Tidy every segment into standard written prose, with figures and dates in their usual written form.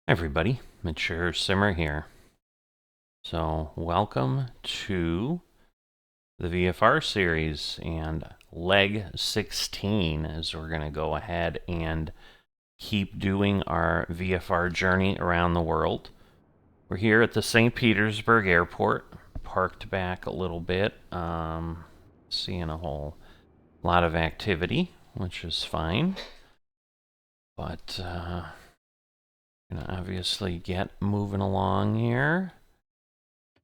Hi everybody, Mature Simmer here. So welcome to the VFR series and leg 16 as we're going to go ahead and keep doing our VFR journey around the world. We're here at the St. Petersburg Airport, parked back a little bit, seeing a whole lot of activity, which is fine, but gonna obviously get moving along here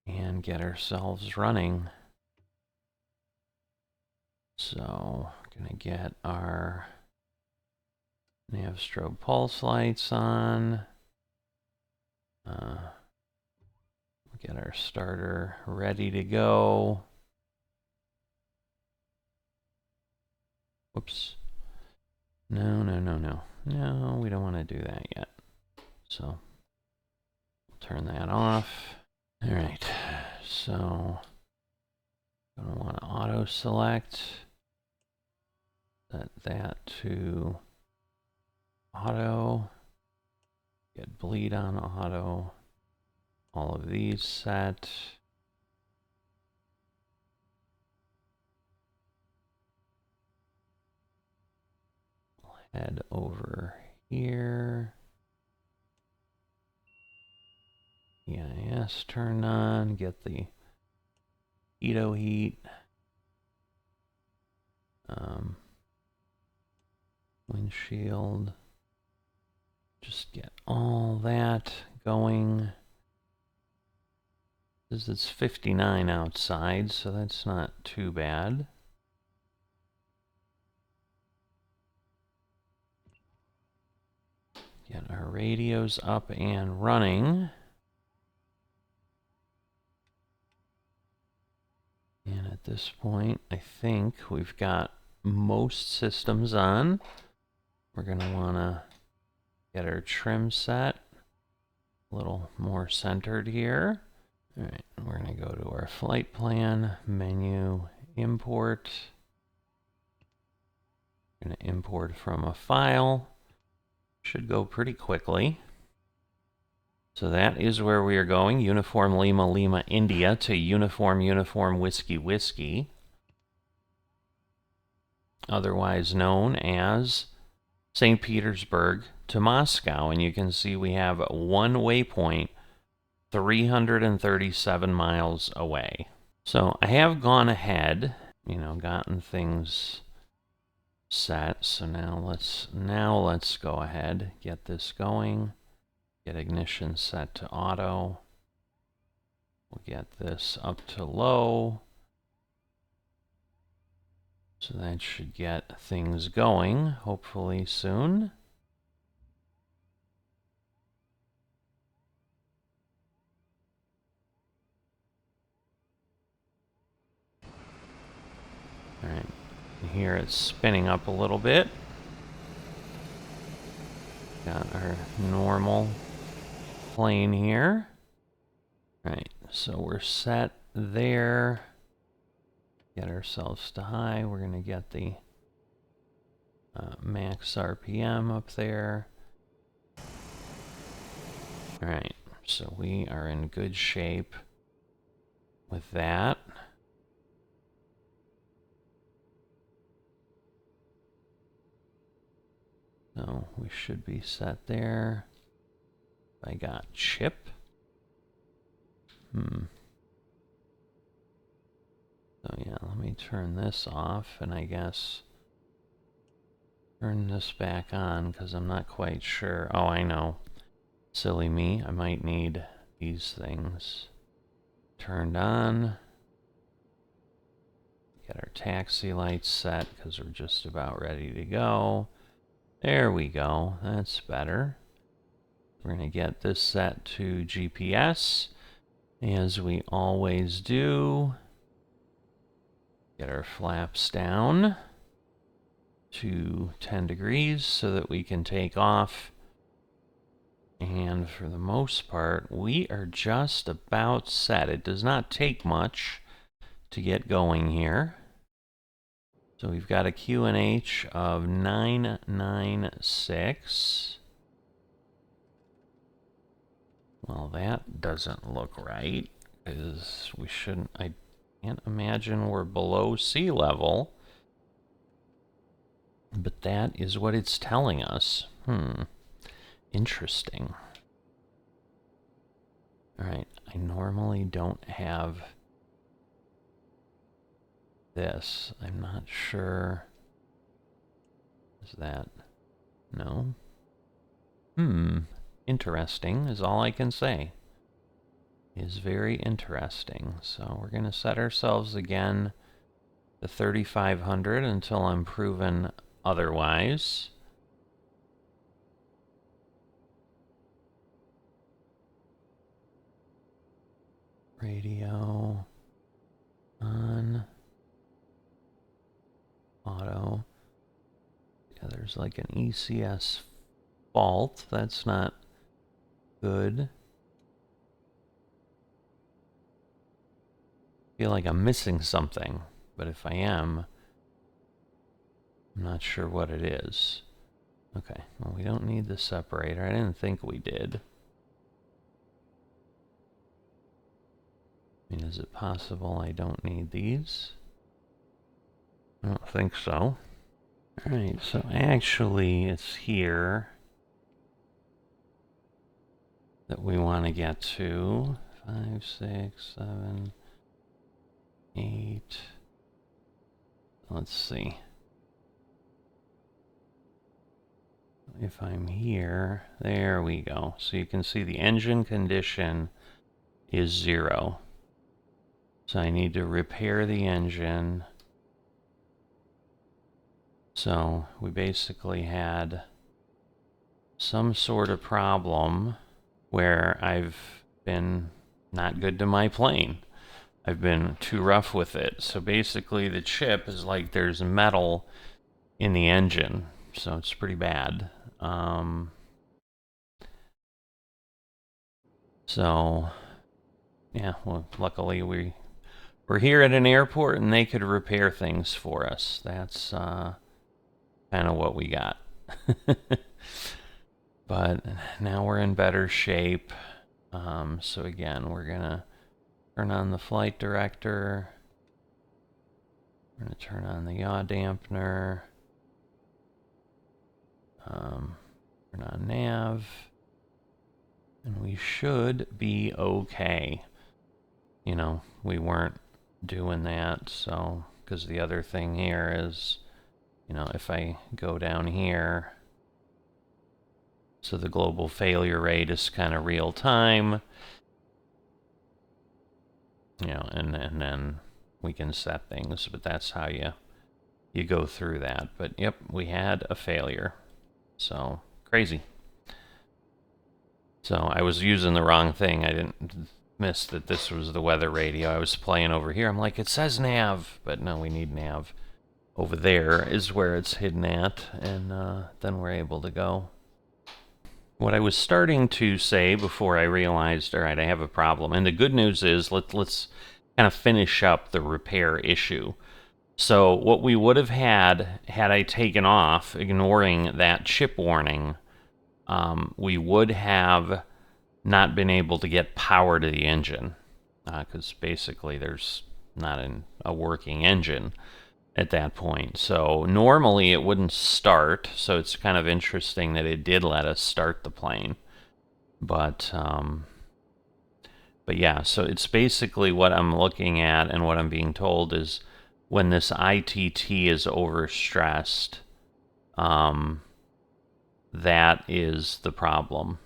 and get ourselves running. So, gonna get our nav strobe pulse lights on. Get our starter ready to go. Whoops. No, we don't want to do that yet. So, turn that off. All right, so gonna want to auto select. Set that to auto. Get bleed on auto. All of these set. Head over here. EIS turned on. Get the Edo heat. Windshield. Just get all that going. It's 59 outside, so that's not too bad. Get our radios up and running. And at this point, I think we've got most systems on. We're going to want to get our trim set a little more centered here. All right, we're going to go to our flight plan, menu, import. We're going to import from a file. Should go pretty quickly. So that is where we are going, Uniform Lima Lima India to Uniform Whiskey Whiskey, otherwise known as St. Petersburg to Moscow. And you can see we have one waypoint 337 miles away. So I have gone ahead, gotten things set. So now let's go ahead, get this going. Get ignition set to auto. We'll get this up to low. So that should get things going, hopefully soon. All right, here it's spinning up a little bit. Got our normal plane here. All right, so we're set there. Get ourselves to high. We're going to get the max RPM up there. All right, so we are in good shape with that. So we should be set there. I got chip. So yeah, let me turn this off and I guess turn this back on because I'm not quite sure. Oh, I know. Silly me. I might need these things turned on. Get our taxi lights set because we're just about ready to go. There we go. That's better. We're going to get this set to GPS, as we always do. Get our flaps down to 10 degrees so that we can take off. And for the most part, we are just about set. It does not take much to get going here. So we've got a QNH of 996. Well, that doesn't look right, because we shouldn't, I can't imagine we're below sea level. But that is what it's telling us. Interesting. Alright, I normally don't have this. I'm not sure. Is that... No? Interesting is all I can say. Is very interesting. So we're going to set ourselves again to 3,500 until I'm proven otherwise. Radio on. Auto. Yeah, there's like an ECS fault. That's not good. I feel like I'm missing something, but if I am, I'm not sure what it is. Okay, well, we don't need the separator. I didn't think we did. I mean, is it possible I don't need these? I don't think so. Alright, so actually it's here that we want to get to. 5, 6, 7, 8. Let's see. If I'm here, there we go. So you can see the engine condition is 0. So I need to repair the engine. So we basically had some sort of problem where I've been not good to my plane. I've been too rough with it. So basically the chip is like there's metal in the engine. So it's pretty bad. So yeah, well, luckily we're here at an airport and they could repair things for us. That's kind of what we got. But now we're in better shape. So again, we're gonna turn on the flight director. We're gonna turn on the yaw dampener. Turn on nav. And we should be okay. You know, we weren't doing that, so, because the other thing here is, you know, if I go down here, so the global failure rate is kind of real time, you know, and then we can set things, but that's how you go through that. But yep, we had a failure, so crazy. So I was using the wrong thing. I didn't miss that this was the weather radio. I was playing over here. I'm like, it says nav, but no, we need nav. Over there is where it's hidden at, and then we're able to go. What I was starting to say before I realized, all right, I have a problem. And the good news is, let's kind of finish up the repair issue. So what we would have had I taken off, ignoring that chip warning, we would have not been able to get power to the engine, because basically there's not a working engine at that point. So normally it wouldn't start, so it's kind of interesting that it did let us start the plane. But yeah, so it's basically what I'm looking at and what I'm being told is when this ITT is overstressed, that is the problem.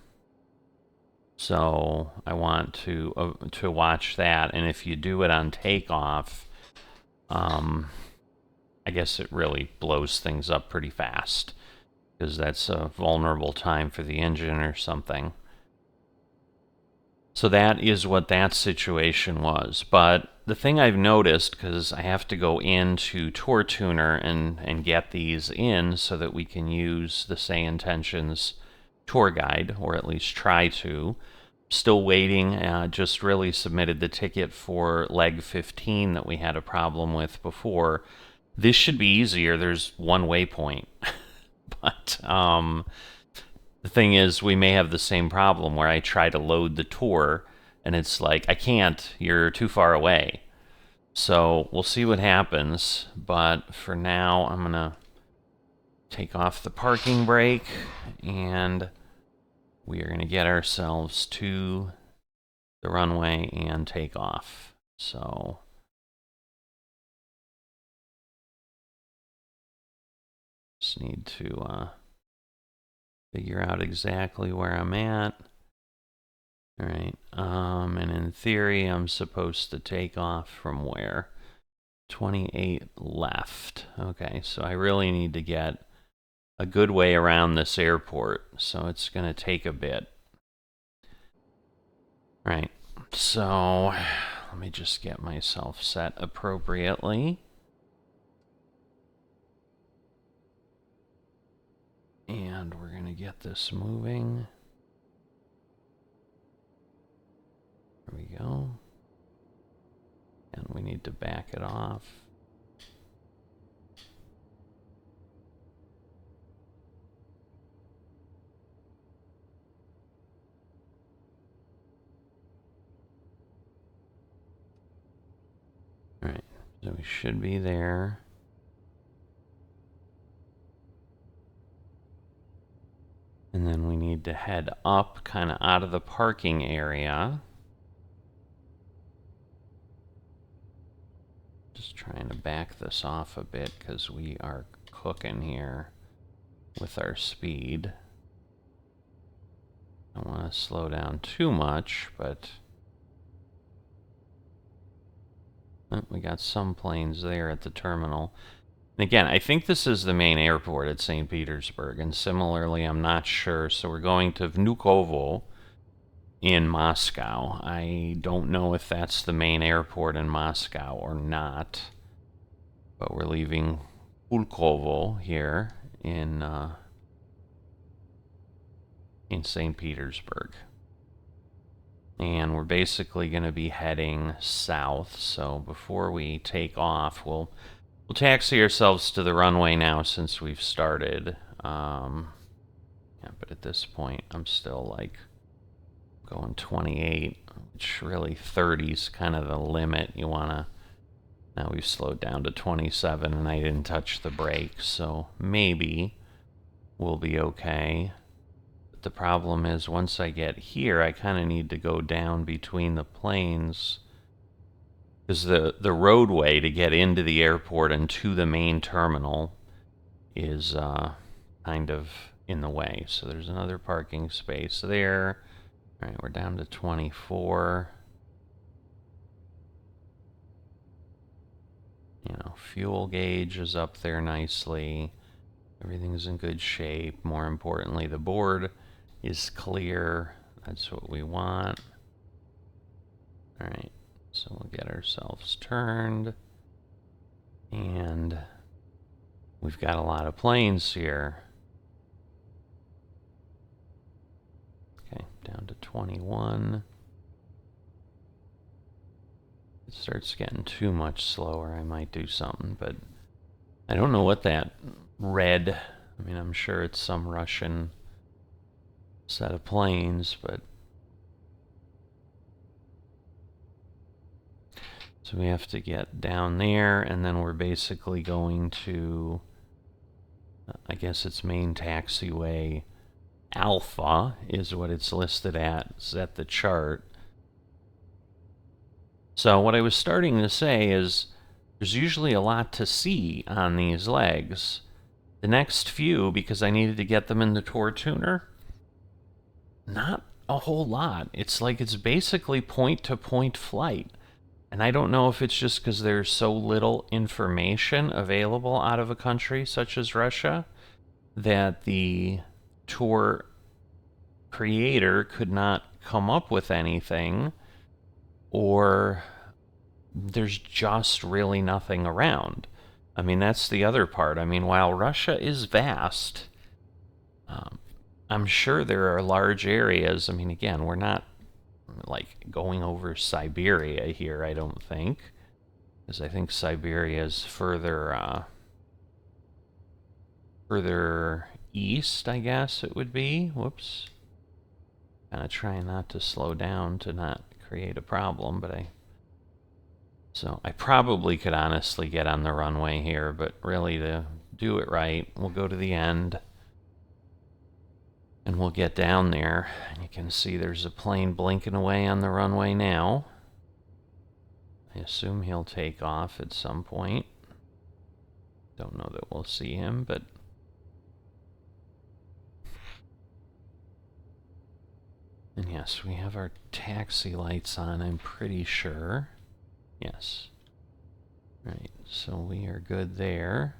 So I want to watch that, and if you do it on takeoff, I guess it really blows things up pretty fast, because that's a vulnerable time for the engine or something. So that is what that situation was. But the thing I've noticed, because I have to go into Tour Tuner and get these in so that we can use the SayIntentions Tour Guide, or at least try to. Still waiting, just really submitted the ticket for leg 15 that we had a problem with before. This should be easier. There's one waypoint. But The thing is, we may have the same problem where I try to load the tour and it's like, I can't, you're too far away. So we'll see what happens, but for now I'm gonna take off the parking brake and we are gonna get ourselves to the runway and take off. So just need to figure out exactly where I'm at. All right, and in theory, I'm supposed to take off from where? 28 left. Okay, so I really need to get a good way around this airport, so it's going to take a bit. All right, so let me just get myself set appropriately. And we're going to get this moving. There we go. And we need to back it off. All right, so we should be there. And then we need to head up, kind of out of the parking area. Just trying to back this off a bit because we are cooking here with our speed. I don't want to slow down too much, but we got some planes there at the terminal. And again, I think this is the main airport at St. Petersburg, and similarly, I'm not sure. So we're going to Vnukovo in Moscow. I don't know if that's the main airport in Moscow or not, but we're leaving Ulli-Uuww here in St. Petersburg. And we're basically going to be heading south, so before we take off, we'll taxi ourselves to the runway now since we've started. Yeah, but at this point, I'm still like going 28, which really 30 is kind of the limit. You want to... Now we've slowed down to 27 and I didn't touch the brake, so maybe we'll be okay. But the problem is once I get here, I kind of need to go down between the planes because the roadway to get into the airport and to the main terminal is kind of in the way. So there's another parking space there. All right, we're down to 24. You know, fuel gauge is up there nicely. Everything's in good shape. More importantly, the board is clear. That's what we want. All right, so we'll get ourselves turned. And we've got a lot of planes here. Okay, down to 21. It starts getting too much slower. I might do something, but I don't know what that red... I mean, I'm sure it's some Russian set of planes, but... So we have to get down there, and then we're basically going to... I guess it's main taxiway Alpha is what it's listed at. It's at the chart. So what I was starting to say is there's usually a lot to see on these legs. The next few, because I needed to get them in the tour tuner, not a whole lot. It's like it's basically point-to-point flight. And I don't know if it's just because there's so little information available out of a country such as Russia that the tour creator could not come up with anything, or there's just really nothing around. I mean, that's the other part. I mean, while Russia is vast, I'm sure there are large areas. I mean, again, we're not like going over Siberia here, I don't think, because I think Siberia is further east, I guess it would be. Whoops. Kind of trying not to slow down to not create a problem, but so I probably could honestly get on the runway here, but really to do it right, we'll go to the end and we'll get down there. And you can see there's a plane blinking away on the runway now. I assume he'll take off at some point. Don't know that we'll see him, but and yes, we have our taxi lights on, I'm pretty sure. Yes. Right, so we are good there.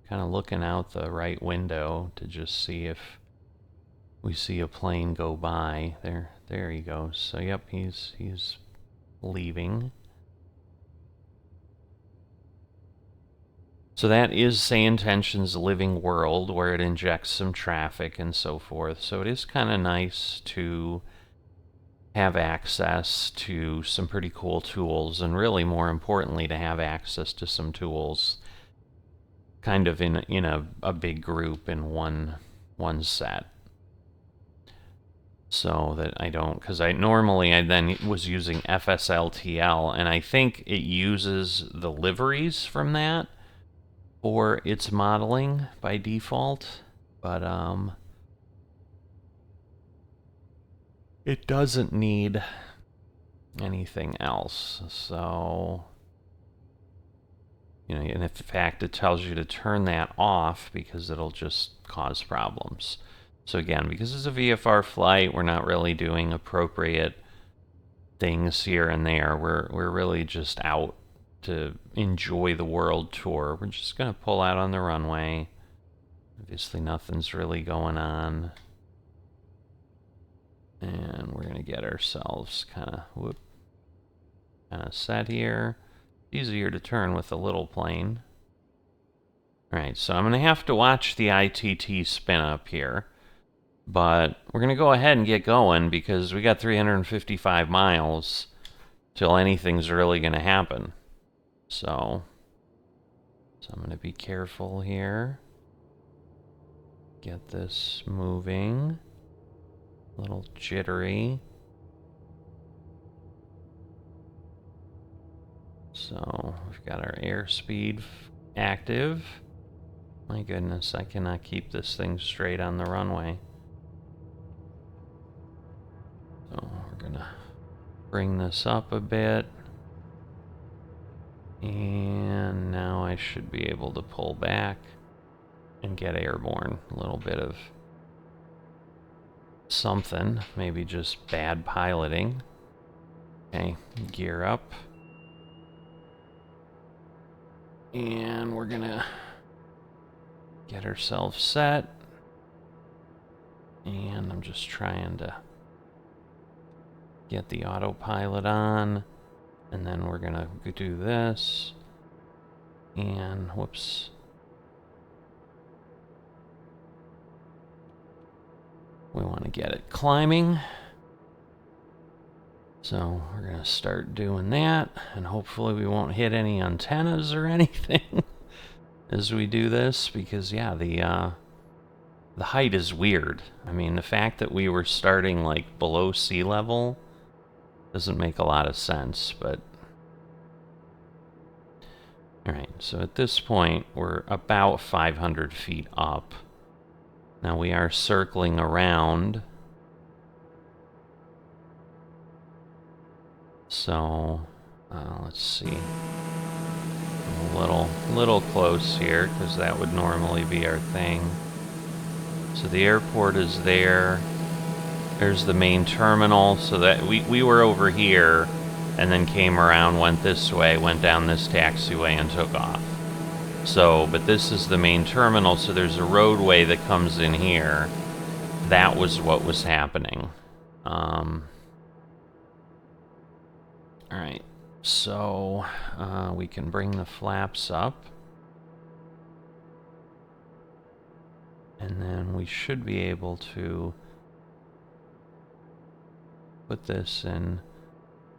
Kind of looking out the right window to just see if we see a plane go by. There he goes. So yep, he's leaving. So that is SayIntentions Living World, where it injects some traffic and so forth. So it is kind of nice to have access to some pretty cool tools, and really more importantly to have access to some tools kind of in a big group in one set, so that I don't, because I then was using FSLTL, and I think it uses the liveries from that for its modeling by default, but it doesn't need anything else. So, and in fact, it tells you to turn that off because it'll just cause problems. So again, because it's a VFR flight, we're not really doing appropriate things here and there. We're really just out to enjoy the world tour. We're just going to pull out on the runway. Obviously, nothing's really going on. And we're going to get ourselves kind of set here. Easier to turn with a little plane. Alright, so I'm going to have to watch the ITT spin up here. But we're going to go ahead and get going because we got 355 miles till anything's really going to happen. So I'm going to be careful here. Get this moving. A little jittery. So we've got our airspeed active. My goodness, I cannot keep this thing straight on the runway. So we're gonna bring this up a bit. And now I should be able to pull back and get airborne. A little bit of something, maybe just bad piloting. Okay, gear up. And we're gonna get ourselves set. And I'm just trying to get the autopilot on. And then we're gonna do this. And whoops. We want to get it climbing. So we're going to start doing that, and hopefully we won't hit any antennas or anything as we do this, because yeah, the height is weird. I mean, the fact that we were starting like below sea level doesn't make a lot of sense, but alright, so at this point we're about 500 feet up. Now we are circling around. So, let's see. A little close here, because that would normally be our thing. So the airport is there. There's the main terminal, so that we were over here, and then came around, went this way, went down this taxiway, and took off. So, but this is the main terminal, so there's a roadway that comes in here. That was what was happening. Alright, so we can bring the flaps up. And then we should be able to put this in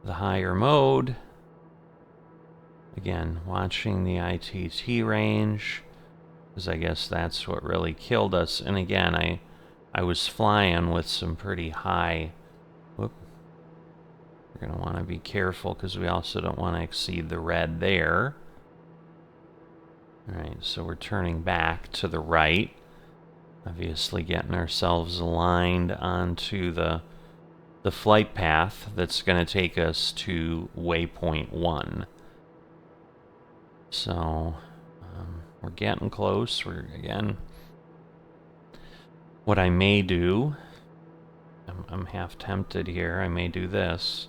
the higher mode. Again, watching the ITT range. because I guess that's what really killed us. And again, I was flying with some pretty high... Whoop. We're going to want to be careful because we also don't want to exceed the red there. Alright, so we're turning back to the right. Obviously getting ourselves aligned onto the flight path that's going to take us to waypoint 1. So, we're getting close. Again, what I may do, I'm half tempted here, I may do this.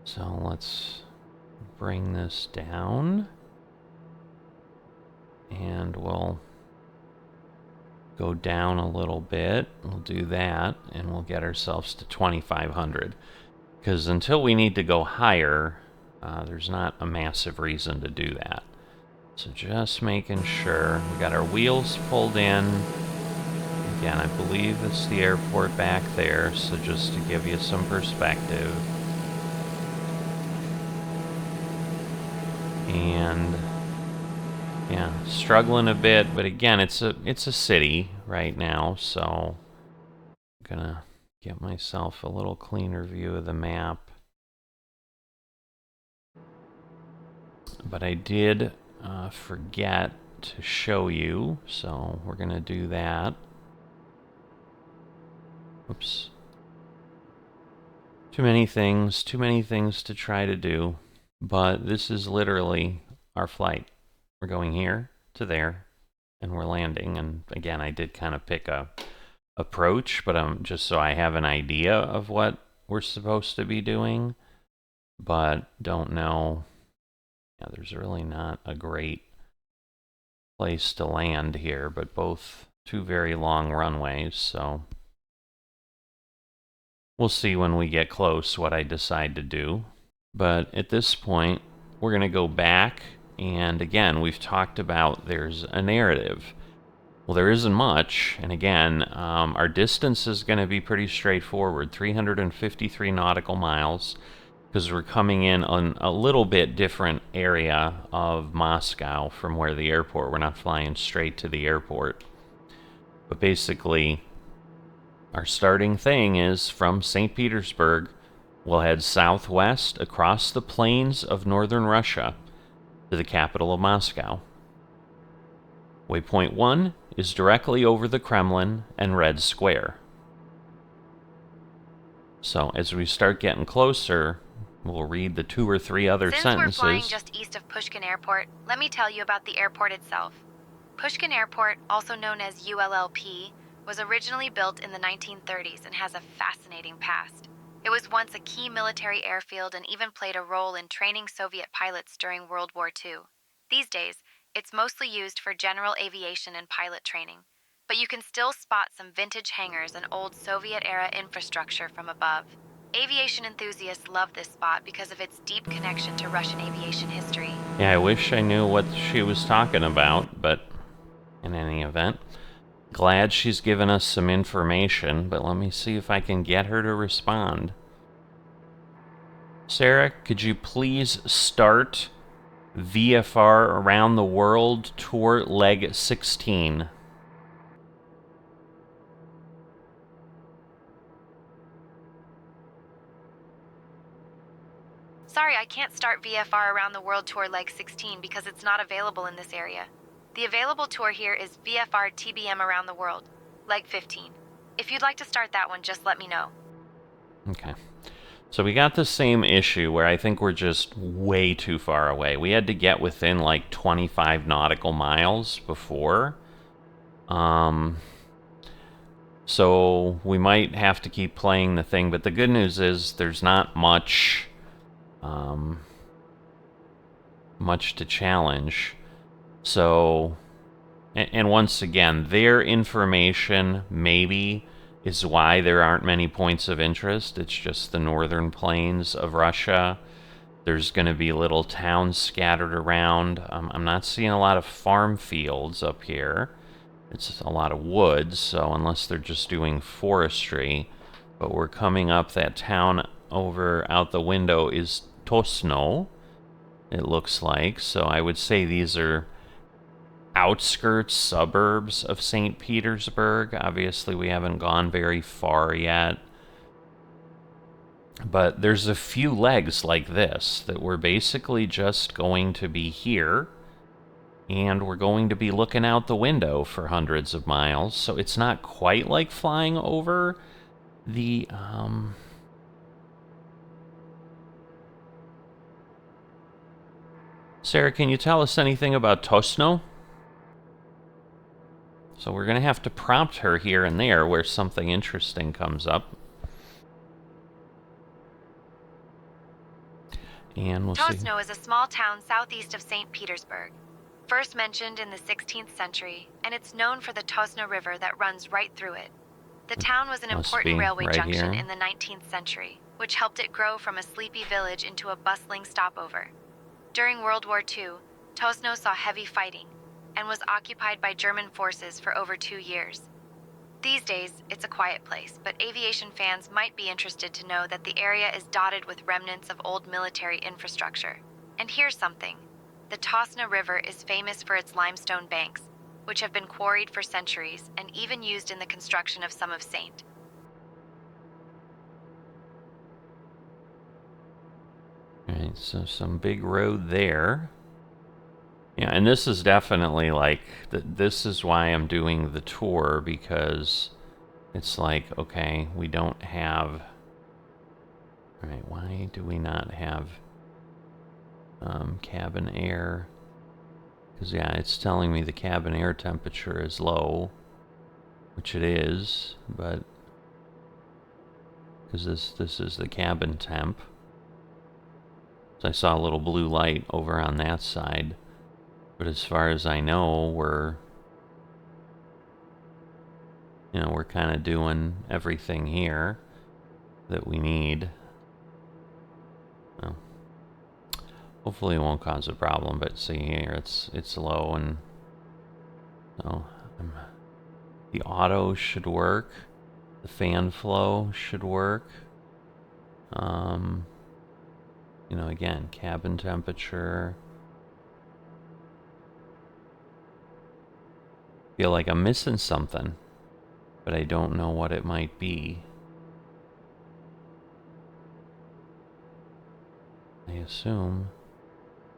So let's bring this down, and we'll go down a little bit. We'll do that, and we'll get ourselves to 2,500. Because until we need to go higher, there's not a massive reason to do that. So just making sure we got our wheels pulled in. Again, I believe it's the airport back there, so just to give you some perspective. And yeah, struggling a bit, but again, it's a city right now, so I'm gonna get myself a little cleaner view of the map. But I did forget to show you, so we're gonna do that. Oops. Too many things to try to do. But this is literally our flight. We're going here to there, and we're landing. And again, I did kind of pick a approach, but just so I have an idea of what we're supposed to be doing, but don't know. Yeah, there's really not a great place to land here, but both two very long runways, so we'll see when we get close what I decide to do. But at this point, we're going to go back, and again, we've talked about there's a narrative. Well, there isn't much, and again, our distance is going to be pretty straightforward, 353 nautical miles, because we're coming in on a little bit different area of Moscow from where the airport. We're not flying straight to the airport. But basically, our starting thing is from St. Petersburg. We'll head southwest across the plains of northern Russia to the capital of Moscow. Waypoint 1 is directly over the Kremlin and Red Square. So as we start getting closer, we'll read the 2 or 3 other sentences. Since we're flying just east of Pushkin Airport, let me tell you about the airport itself. Pushkin Airport, also known as ULLP, was originally built in the 1930s and has a fascinating past. It was once a key military airfield and even played a role in training Soviet pilots during World War II. These days, it's mostly used for general aviation and pilot training, but you can still spot some vintage hangars and old Soviet-era infrastructure from above. Aviation enthusiasts love this spot because of its deep connection to Russian aviation history. Yeah, I wish I knew what she was talking about, but in any event, glad she's given us some information, but let me see if I can get her to respond. Sarah, could you please start VFR Around the World Tour Leg 16? Sorry, I can't start VFR Around the World Tour Leg 16 because it's not available in this area. The available tour here is VFR TBM Around the World, Leg 15. If you'd like to start that one, just let me know. Okay. So we got the same issue where I think we're just way too far away. We had to get within like 25 nautical miles before. So we might have to keep playing the thing, but the good news is there's not much to challenge. So, and once again, their information maybe is why there aren't many points of interest. It's just the northern plains of Russia. There's going to be little towns scattered around. I'm not seeing a lot of farm fields up here. It's a lot of woods, so unless they're just doing forestry. But we're coming up, that town over out the window is Tosno. it looks like. So I would say these are outskirts, suburbs of St. Petersburg. Obviously, we haven't gone very far yet. But there's a few legs like this that we're basically just going to be here, and we're going to be looking out the window for hundreds of miles. So it's not quite like flying over the Sarah, can you tell us anything about Tosno? So we're going to have to prompt her here and there where something interesting comes up. And we'll see. Tosno is a small town southeast of St. Petersburg. First mentioned in the 16th century, and it's known for the Tosno River that runs right through it. The town was an important railway right junction here. in the 19th century, which helped it grow from a sleepy village into a bustling stopover. During World War II, Tosno saw heavy fighting and was occupied by German forces for over 2 years. These days, it's a quiet place, but aviation fans might be interested to know that the area is dotted with remnants of old military infrastructure. And here's something. The Tosno River is famous for its limestone banks, which have been quarried for centuries and even used in the construction of some of St. Alright, so some big road there. Yeah, and this is definitely like, this is why I'm doing the tour, because it's like, okay, we don't have... Alright, why do we not have cabin air? Because, yeah, it's telling me the cabin air temperature is low, which it is, but... Because this is the cabin temp. So I saw a little blue light over on that side. But as far as I know, we're kind of doing everything here that we need. Well, hopefully it won't cause a problem, but see here, it's low, and so the auto should work. The fan flow should work. Again, cabin temperature. Feel like I'm missing something, but I don't know what it might be. I assume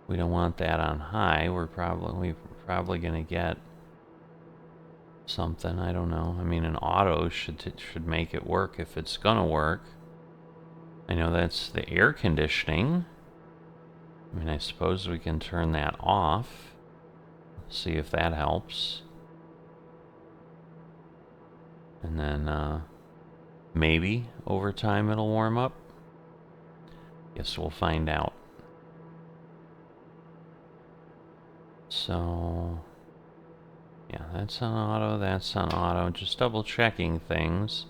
we don't want that on high. We're probably gonna get something. I don't know. I mean, an auto should make it work if it's gonna work. I know that's the air conditioning. I mean, I suppose we can turn that off. See if that helps. And then maybe over time it'll warm up. Guess we'll find out. So, yeah, that's on auto, that's on auto. Just double checking things.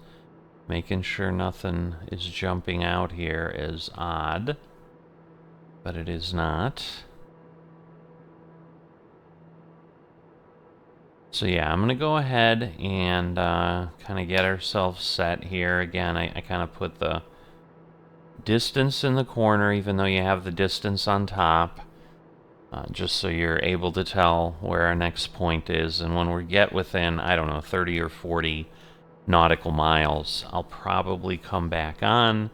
Making sure nothing is jumping out here as odd. But it is not. So yeah, I'm going to go ahead and kind of get ourselves set here. Again, I kind of put the distance in the corner, even though you have the distance on top. Just so you're able to tell where our next point is. And when we get within, I don't know, 30 or 40 nautical miles, I'll probably come back on.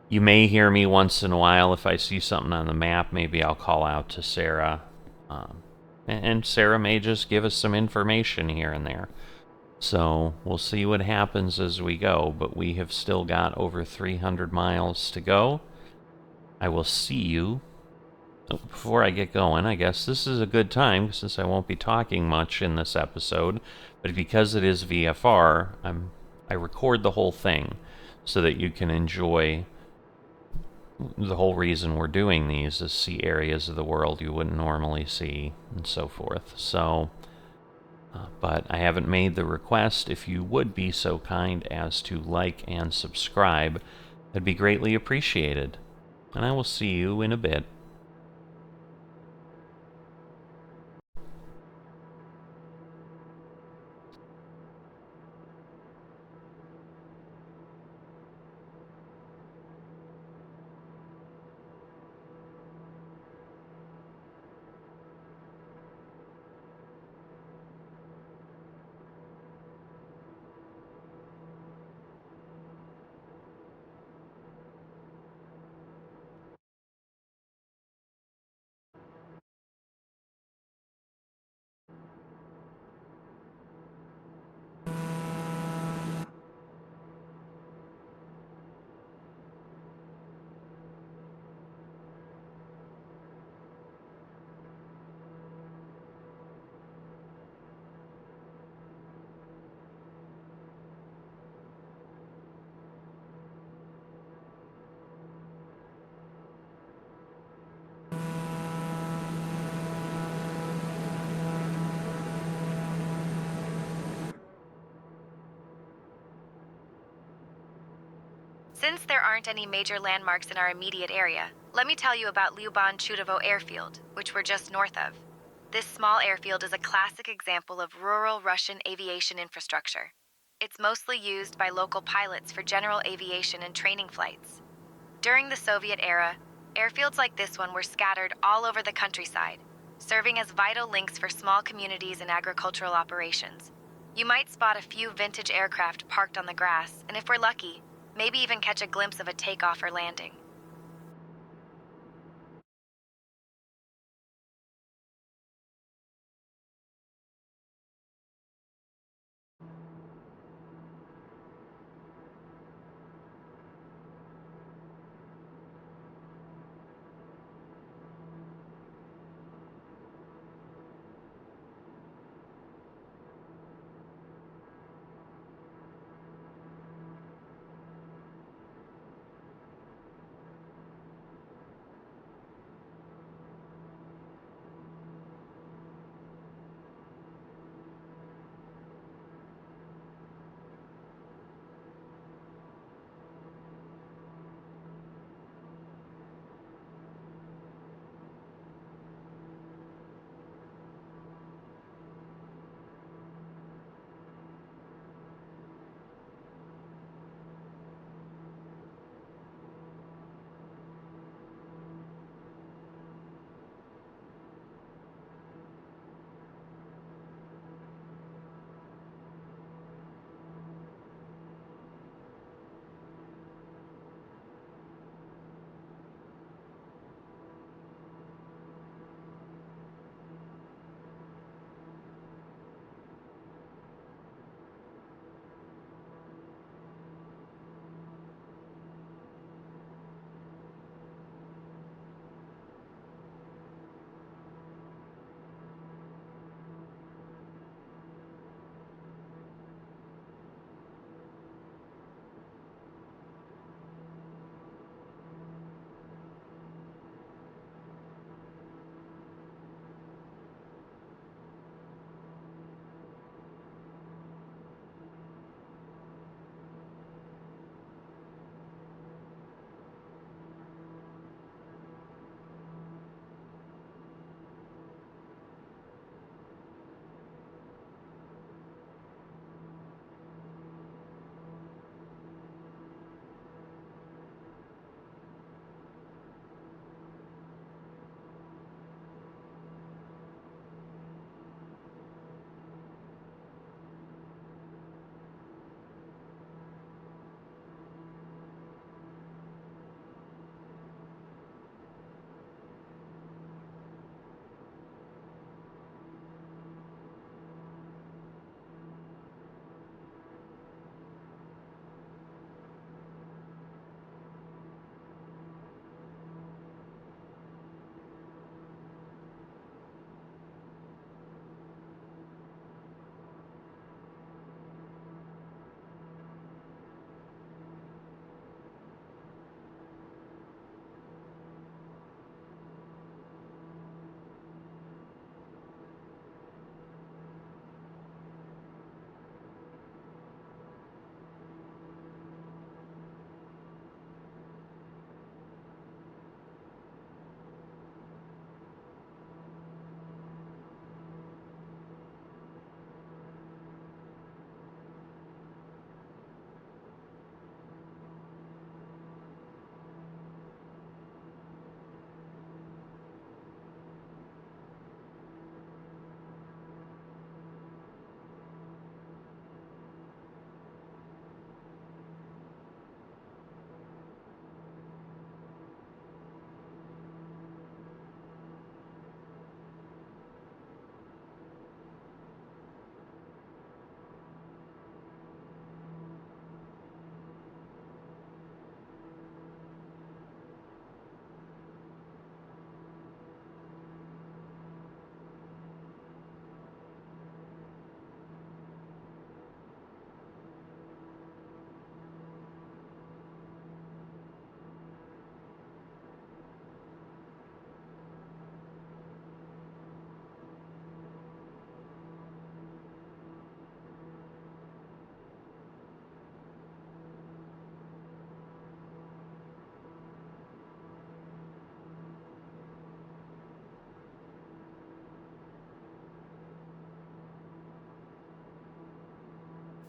You may hear me once in a while. If I see something on the map, maybe I'll call out to Sarah. And Sarah may just give us some information here and there. So we'll see what happens as we go, but we have still got over 300 miles to go. I will see you. Before I get going, I guess this is a good time, since I won't be talking much in this episode, but because it is VFR, I record the whole thing so that you can enjoy. The whole reason we're doing these is see areas of the world you wouldn't normally see, and so forth. So, but I haven't made the request. If you would be so kind as to like and subscribe, that'd be greatly appreciated. And I will see you in a bit. Since there aren't any major landmarks in our immediate area, let me tell you about Lyuban-Chudovo Airfield, which we're just north of. This small airfield is a classic example of rural Russian aviation infrastructure. It's mostly used by local pilots for general aviation and training flights. During the Soviet era, airfields like this one were scattered all over the countryside, serving as vital links for small communities and agricultural operations. You might spot a few vintage aircraft parked on the grass, and if we're lucky, maybe even catch a glimpse of a takeoff or landing.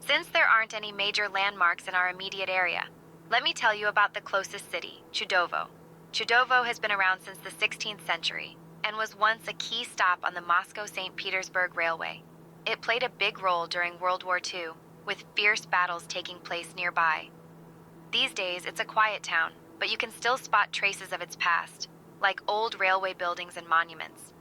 Since there aren't any major landmarks in our immediate area, let me tell you about the closest city, Chudovo. Chudovo has been around since the 16th century and was once a key stop on the Moscow-St. Petersburg Railway. It played a big role during World War II, with fierce battles taking place nearby. These days, it's a quiet town, but you can still spot traces of its past, like old railway buildings and monuments.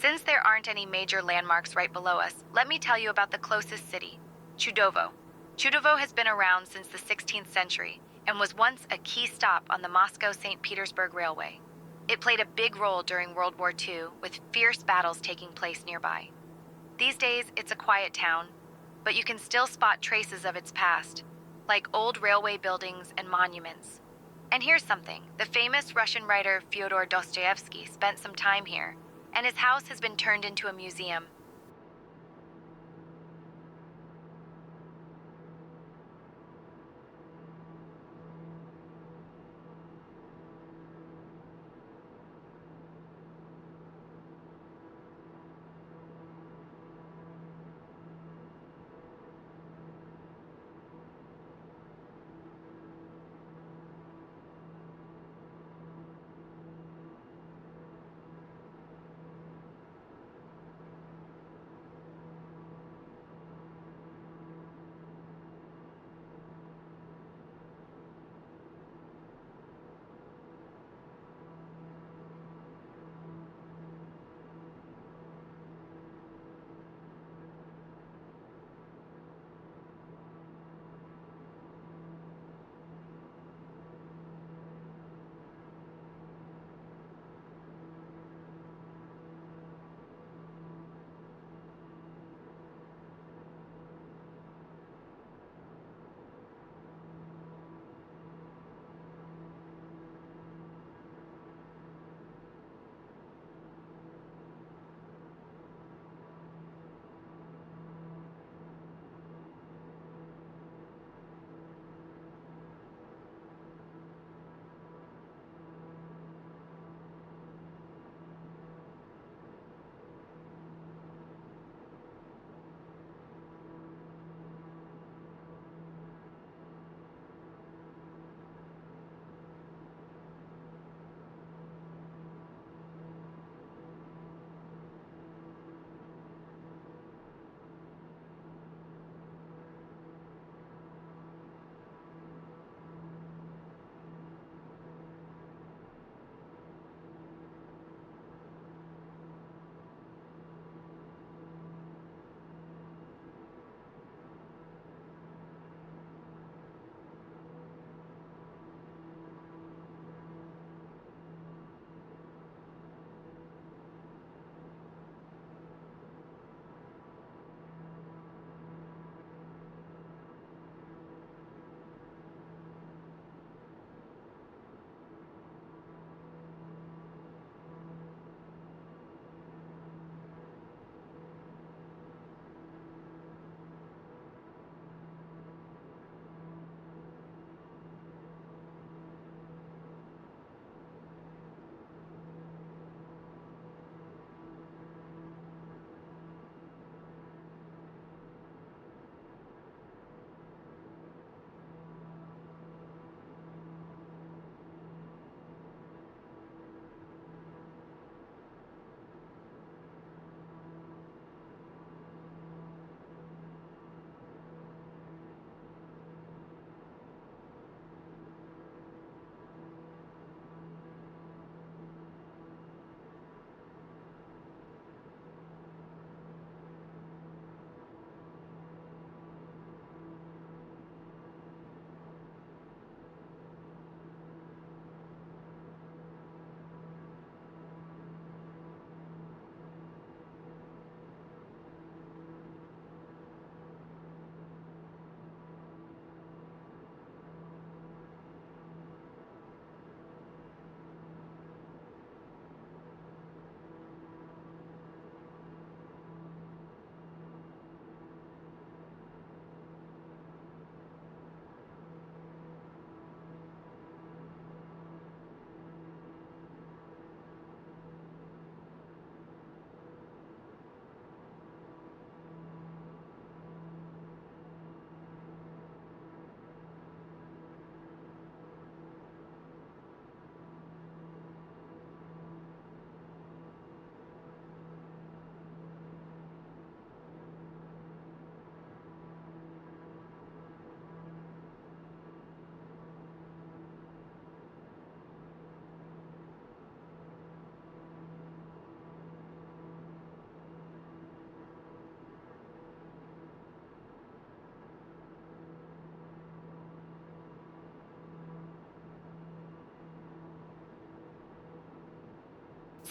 Since there aren't any major landmarks right below us, let me tell you about the closest city, Chudovo. Chudovo has been around since the 16th century and was once a key stop on the Moscow-St. Petersburg Railway. It played a big role during World War II, with fierce battles taking place nearby. These days, it's a quiet town, but you can still spot traces of its past, like old railway buildings and monuments. And here's something: the famous Russian writer Fyodor Dostoevsky spent some time here, and his house has been turned into a museum.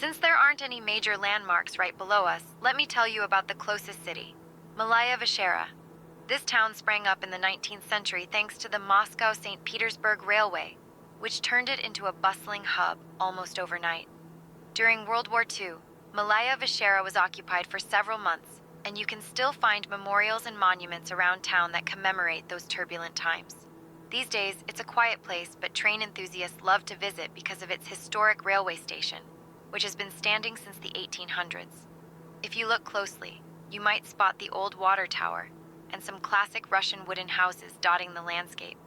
Since there aren't any major landmarks right below us, let me tell you about the closest city, Malaya Vishera. This town sprang up in the 19th century thanks to the Moscow-St. Petersburg Railway, which turned it into a bustling hub almost overnight. During World War II, Malaya Vishera was occupied for several months, and you can still find memorials and monuments around town that commemorate those turbulent times. These days, it's a quiet place, but train enthusiasts love to visit because of its historic railway station, which has been standing since the 1800s. If you look closely, you might spot the old water tower and some classic Russian wooden houses dotting the landscape.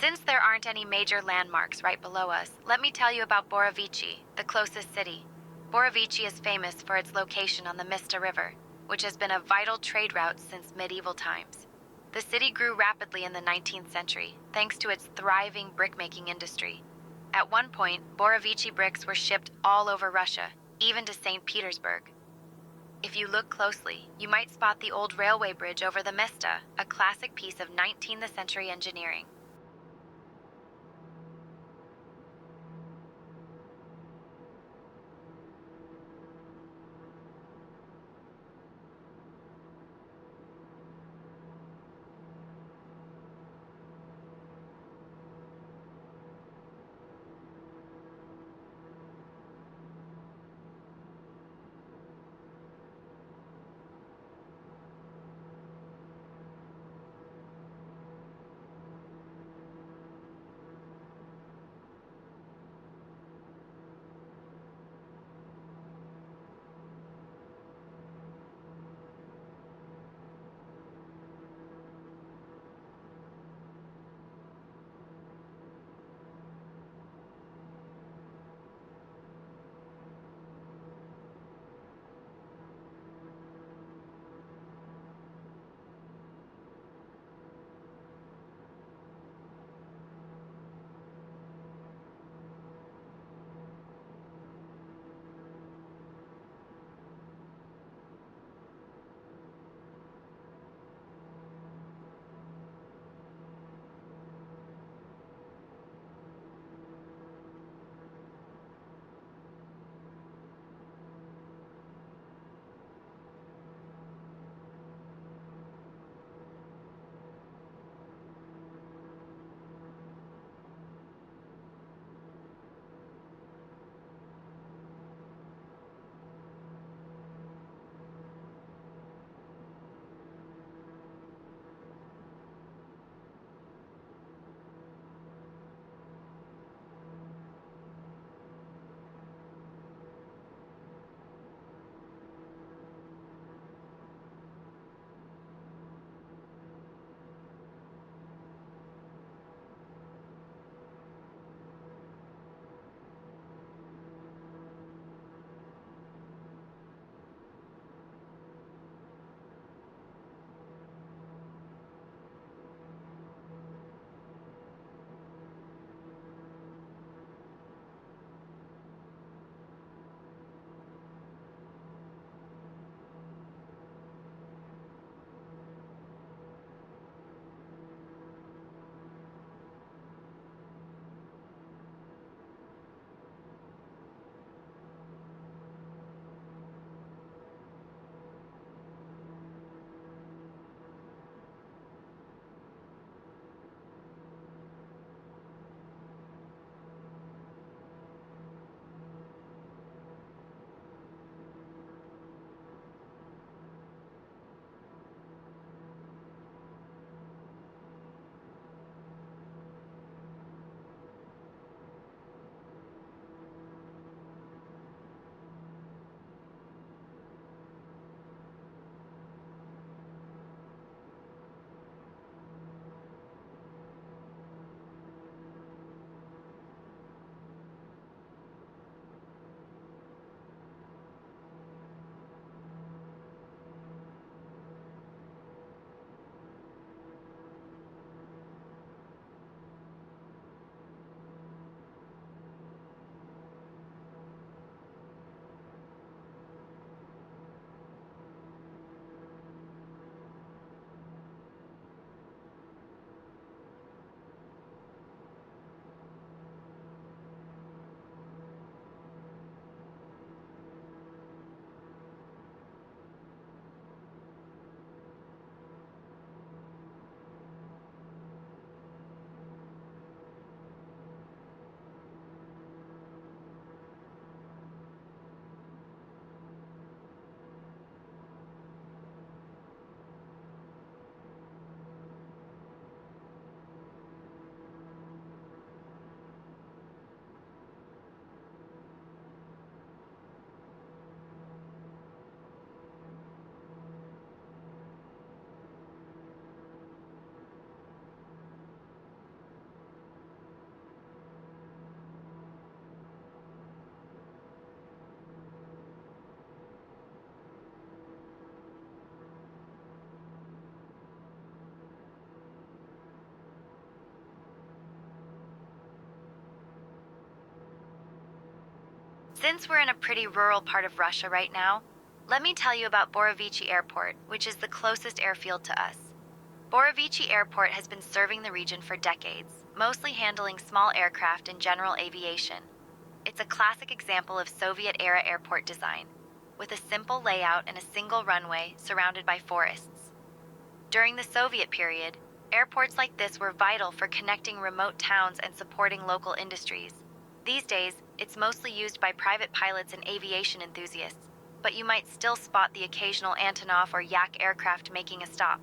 Since there aren't any major landmarks right below us, let me tell you about Borovici, the closest city. Borovici is famous for its location on the Mista River, which has been a vital trade route since medieval times. The city grew rapidly in the 19th century, thanks to its thriving brickmaking industry. At one point, Borovici bricks were shipped all over Russia, even to St. Petersburg. If you look closely, you might spot the old railway bridge over the Mista, a classic piece of 19th century engineering. Since we're in a pretty rural part of Russia right now, let me tell you about Borovichi Airport, which is the closest airfield to us. Borovichi Airport has been serving the region for decades, mostly handling small aircraft and general aviation. It's a classic example of Soviet-era airport design, with a simple layout and a single runway surrounded by forests. During the Soviet period, airports like this were vital for connecting remote towns and supporting local industries. These days, it's mostly used by private pilots and aviation enthusiasts, but you might still spot the occasional Antonov or Yak aircraft making a stop.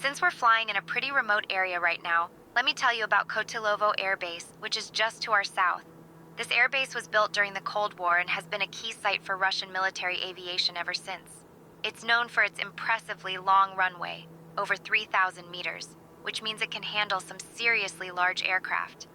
Since we're flying in a pretty remote area right now, let me tell you about Kotilovo Air Base, which is just to our south. This air base was built during the Cold War and has been a key site for Russian military aviation ever since. It's known for its impressively long runway, over 3,000 meters, which means it can handle some seriously large aircraft.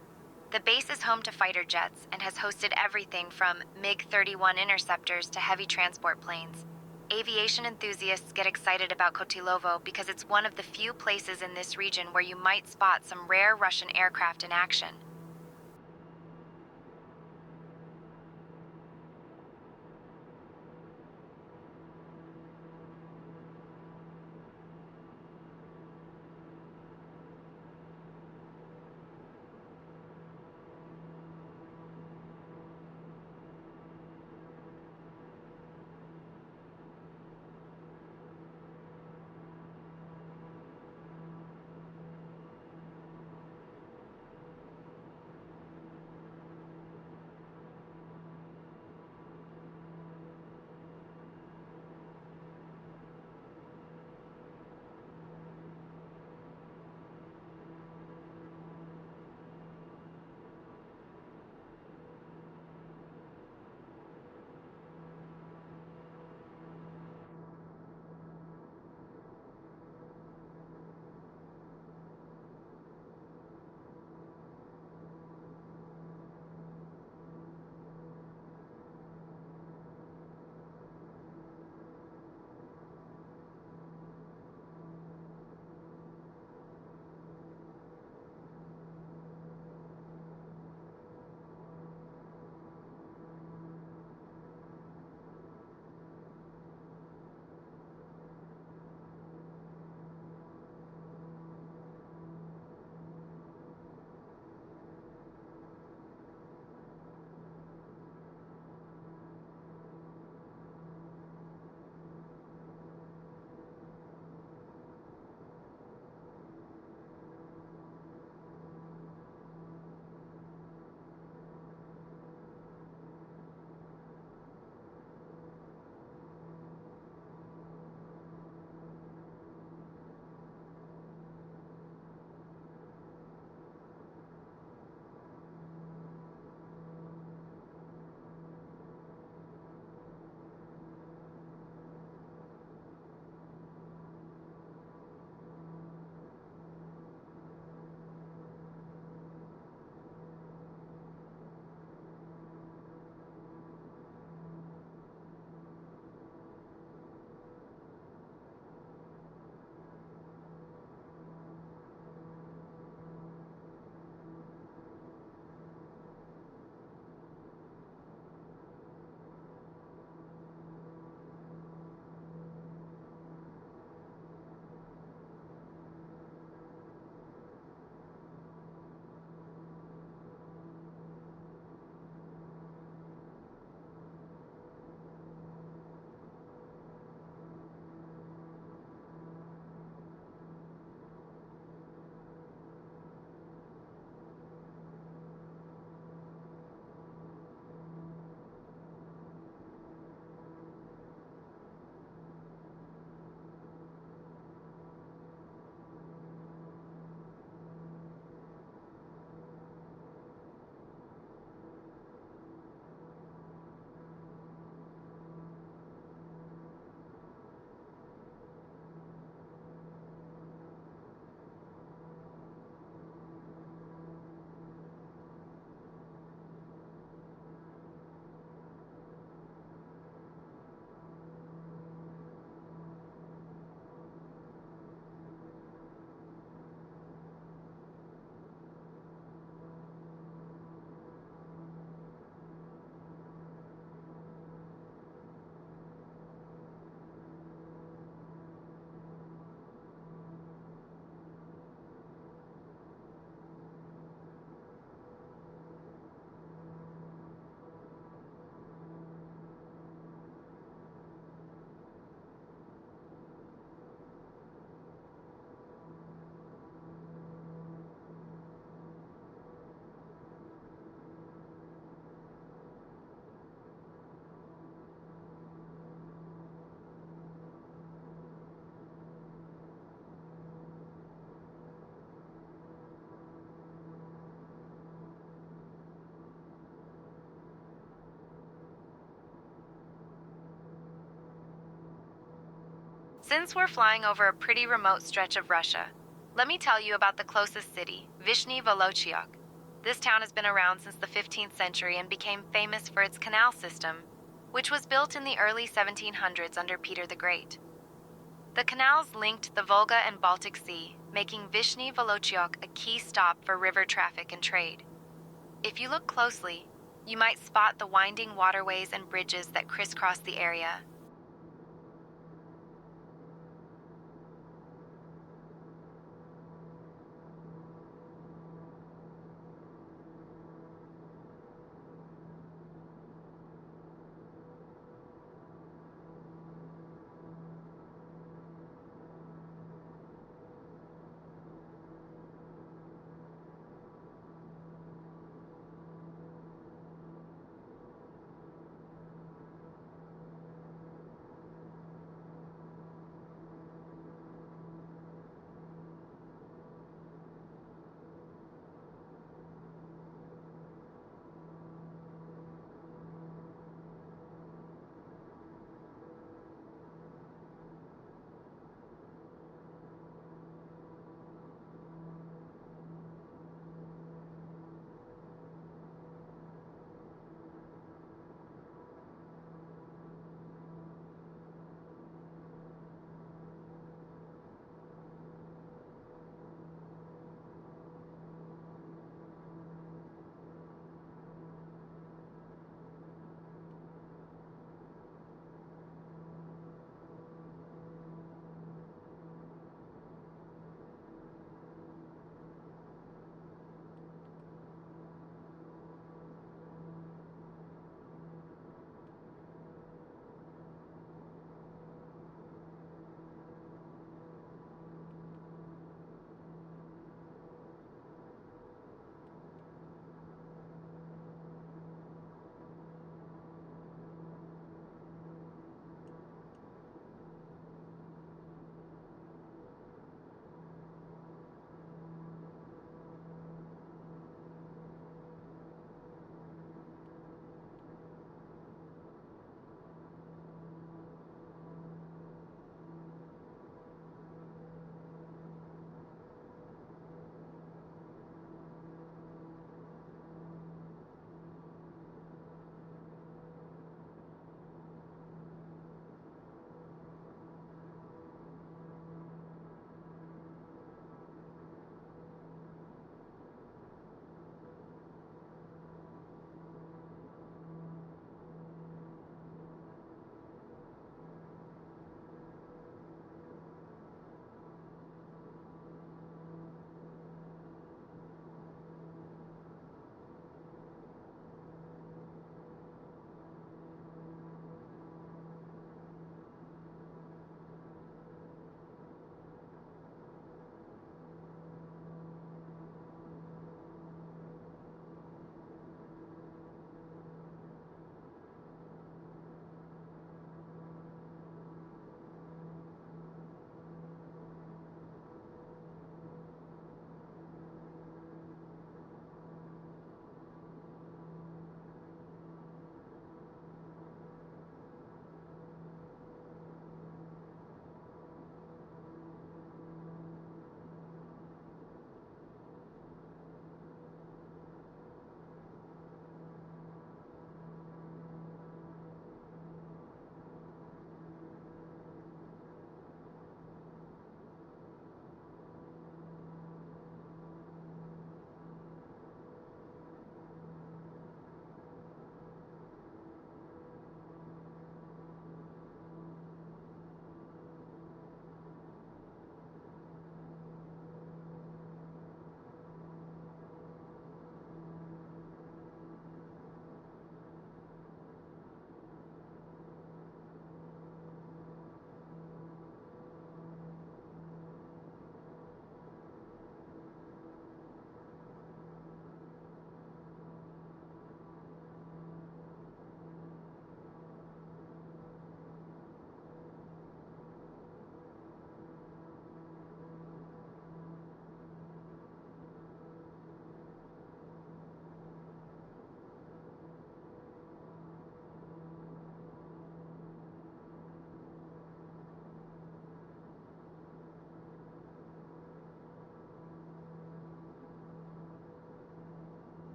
The base is home to fighter jets and has hosted everything from MiG-31 interceptors to heavy transport planes. Aviation enthusiasts get excited about Kotilovo because it's one of the few places in this region where you might spot some rare Russian aircraft in action. Since we're flying over a pretty remote stretch of Russia, let me tell you about the closest city, Vishny Volochyok. This town has been around since the 15th century and became famous for its canal system, which was built in the early 1700s under Peter the Great. The canals linked the Volga and Baltic Sea, making Vishny Volochyok a key stop for river traffic and trade. If you look closely, you might spot the winding waterways and bridges that crisscross the area.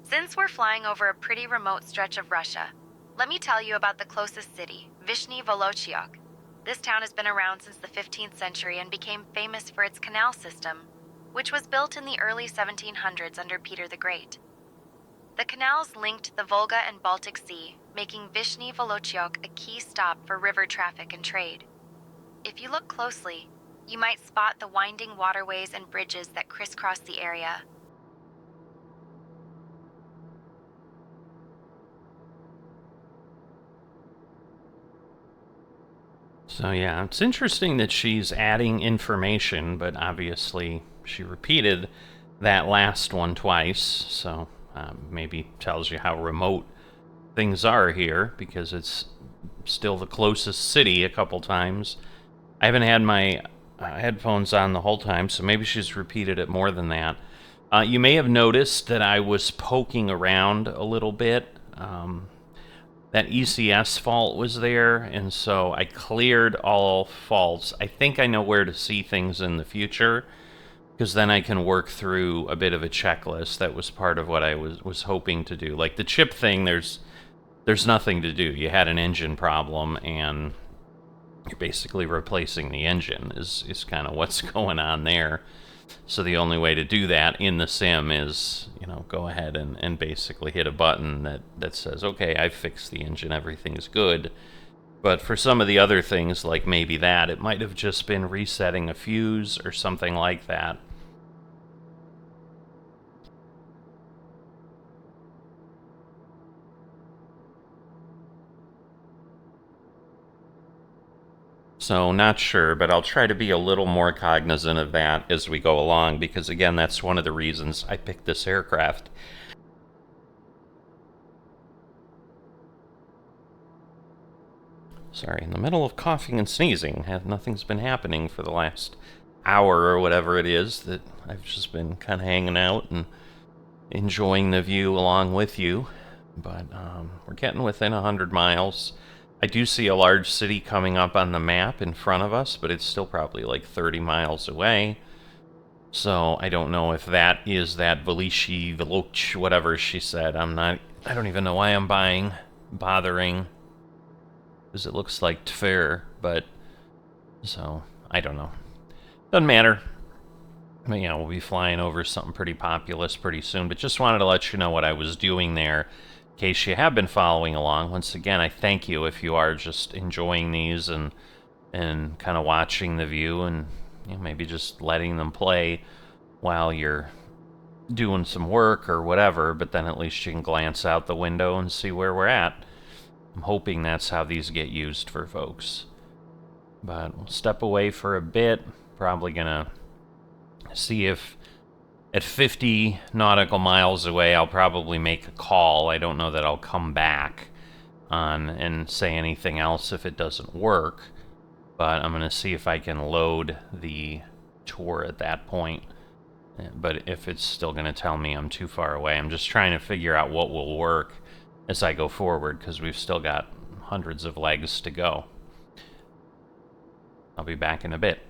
Since we're flying over a pretty remote stretch of Russia, let me tell you about the closest city, Vishny Volochyok. This town has been around since the 15th century and became famous for its canal system, which was built in the early 1700s under Peter the Great. The canals linked the Volga and Baltic Sea, making Vishny Volochyok a key stop for river traffic and trade. If you look closely, you might spot the winding waterways and bridges that crisscross the area. So yeah, it's interesting that she's adding information, but obviously she repeated that last one twice, so maybe tells you how remote things are here, because it's still the closest city a couple times. I haven't had my headphones on the whole time, so maybe she's repeated it more than that. You may have noticed that I was poking around a little bit. That ECS fault was there, and so I cleared all faults. I think I know where to see things in the future, because then I can work through a bit of a checklist. That was part of what I was hoping to do. Like the chip thing, there's nothing to do. You had an engine problem, and you're basically replacing the engine is kind of what's going on there. So the only way to do that in the sim is, go ahead and basically hit a button that says, okay, I've fixed the engine, everything's good. But for some of the other things, like maybe that, it might have just been resetting a fuse or something like that. So, not sure, but I'll try to be a little more cognizant of that as we go along, because again, that's one of the reasons I picked this aircraft. Sorry, in the middle of coughing and sneezing. Nothing's been happening for the last hour or whatever it is, that I've just been kind of hanging out and enjoying the view along with you. But we're getting within 100 miles. I do see a large city coming up on the map in front of us, but it's still probably like 30 miles away. So I don't know if that is that Velishi, Veloch, whatever she said. I don't even know why I'm bothering. Because it looks like Tver, but, so, I don't know. Doesn't matter. But, we'll be flying over something pretty populous pretty soon, but just wanted to let you know what I was doing there, in case you have been following along. Once again, I thank you if you are just enjoying these and kind of watching the view, and maybe just letting them play while you're doing some work or whatever, but then at least you can glance out the window and see where we're at. I'm hoping that's how these get used for folks. But we'll step away for a bit. Probably gonna see if at 50 nautical miles away I'll probably make a call. I don't know that I'll come back on and say anything else if it doesn't work, but I'm gonna see if I can load the tour at that point. But if it's still gonna tell me I'm too far away, I'm just trying to figure out what will work as I go forward, because we've still got hundreds of legs to go. I'll be back in a bit.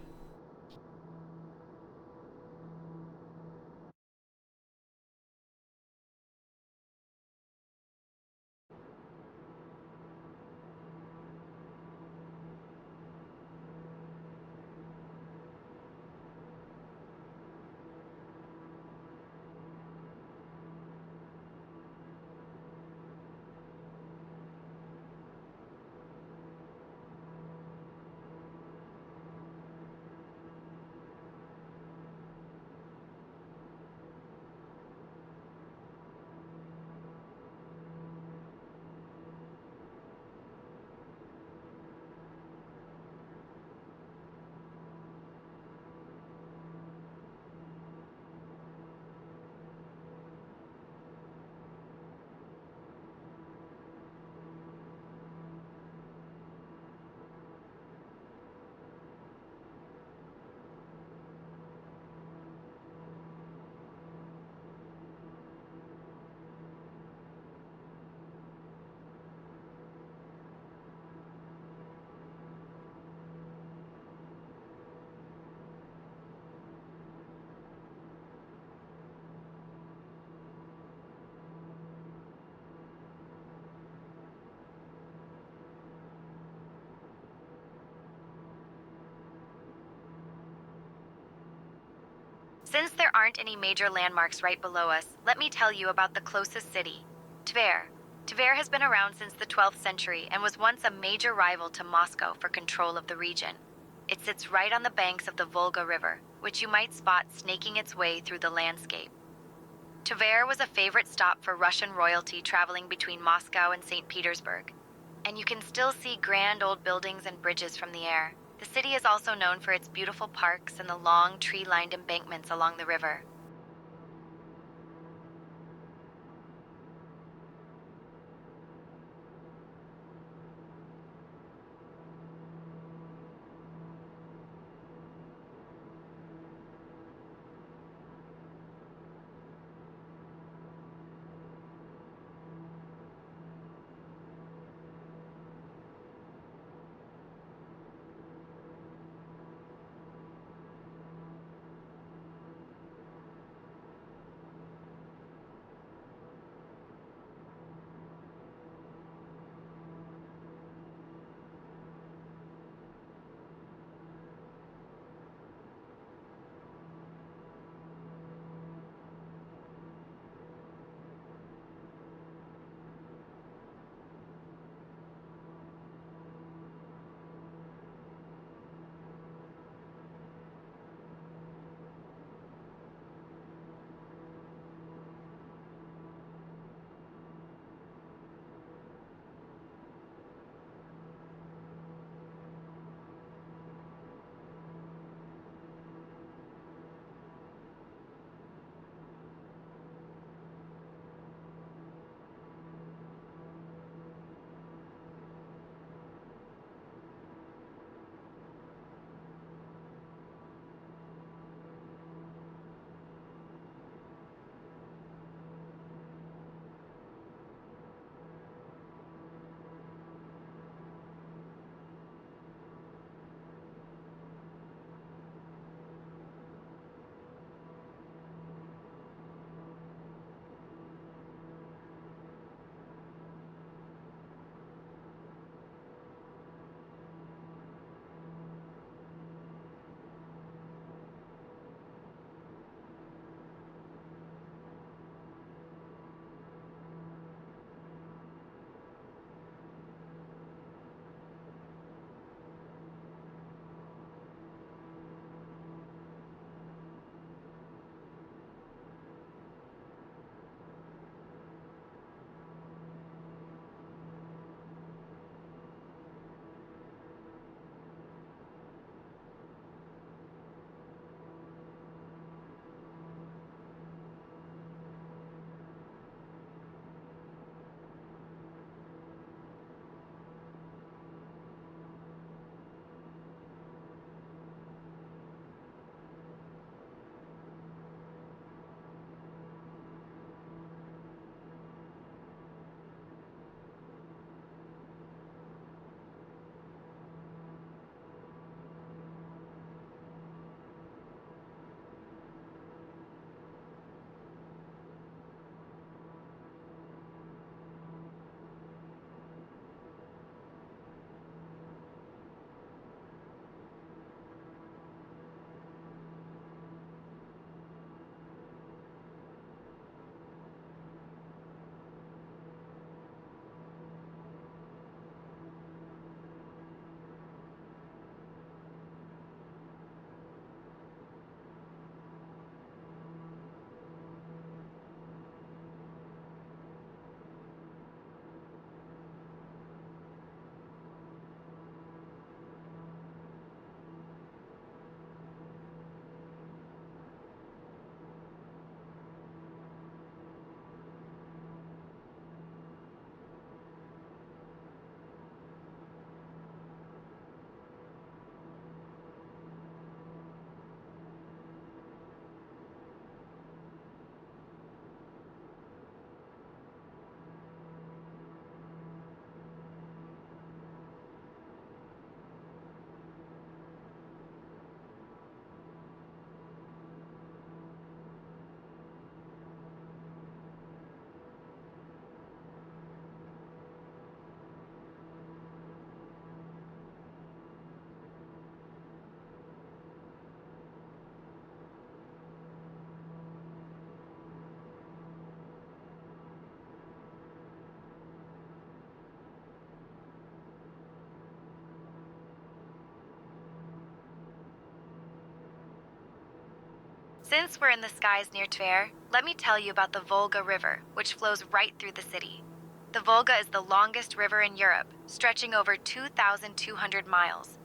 Since there aren't any major landmarks right below us, let me tell you about the closest city, Tver. Tver has been around since the 12th century and was once a major rival to Moscow for control of the region. It sits right on the banks of the Volga River, which you might spot snaking its way through the landscape. Tver was a favorite stop for Russian royalty traveling between Moscow and St. Petersburg, and you can still see grand old buildings and bridges from the air. The city is also known for its beautiful parks and the long tree-lined embankments along the river. Since we're in the skies near Tver, let me tell you about the Volga River, which flows right through the city. The Volga is the longest river in Europe, stretching over 2,200 miles,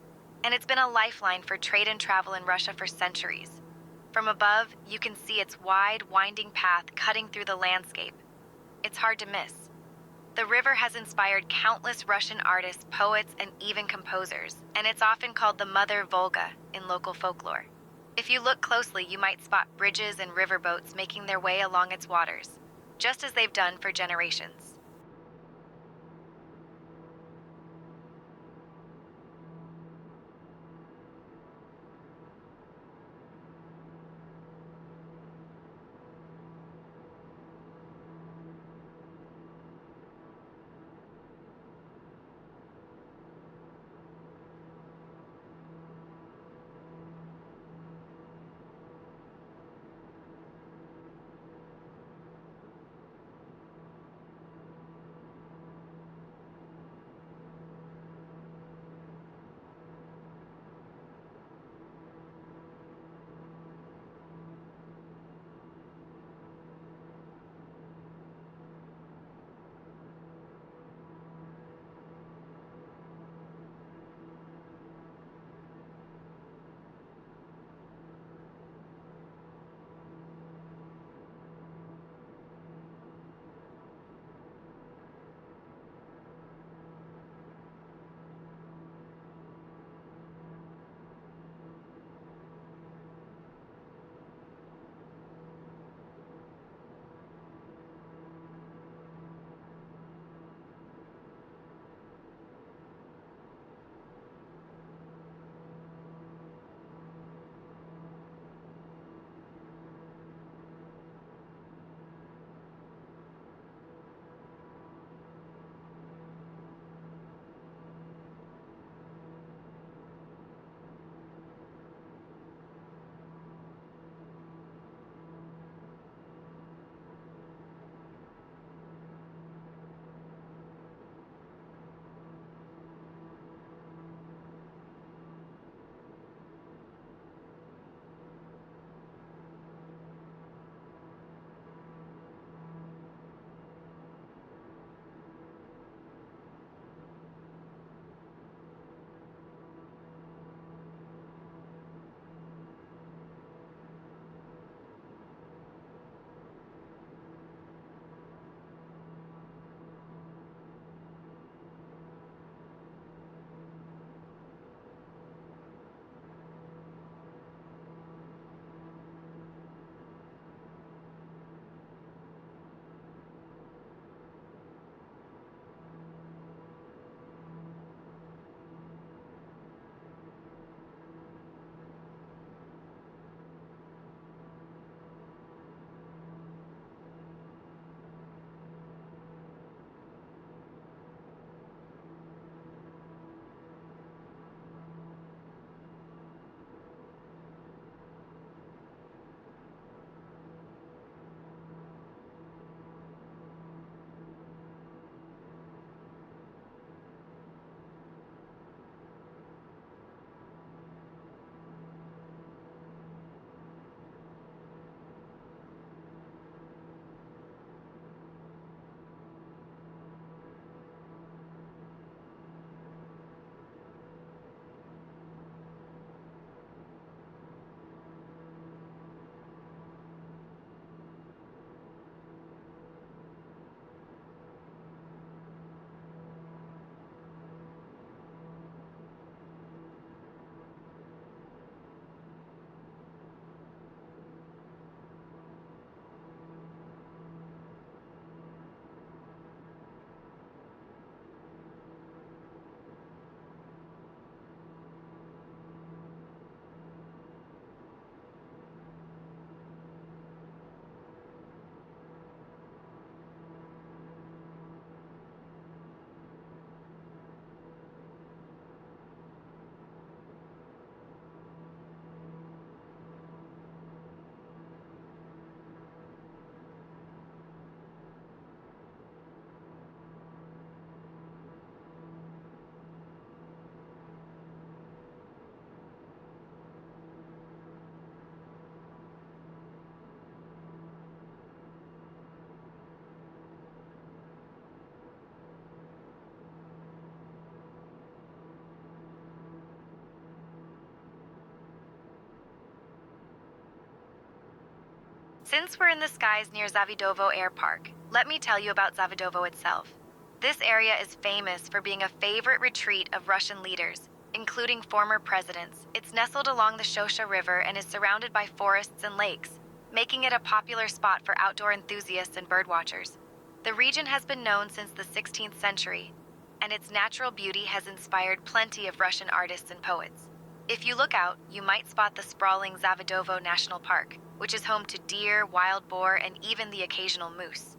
and it's been a lifeline for trade and travel in Russia for centuries. From above, you can see its wide, winding path cutting through the landscape. It's hard to miss. The river has inspired countless Russian artists, poets, and even composers, and it's often called the Mother Volga in local folklore. If you look closely, you might spot bridges and riverboats making their way along its waters, just as they've done for generations. Since we're in the skies near Zavidovo Air Park, let me tell you about Zavidovo itself. This area is famous for being a favorite retreat of Russian leaders, including former presidents. It's nestled along the Shosha River and is surrounded by forests and lakes, making it a popular spot for outdoor enthusiasts and birdwatchers. The region has been known since the 16th century, and its natural beauty has inspired plenty of Russian artists and poets. If you look out, you might spot the sprawling Zavidovo National Park, which is home to deer, wild boar, and even the occasional moose.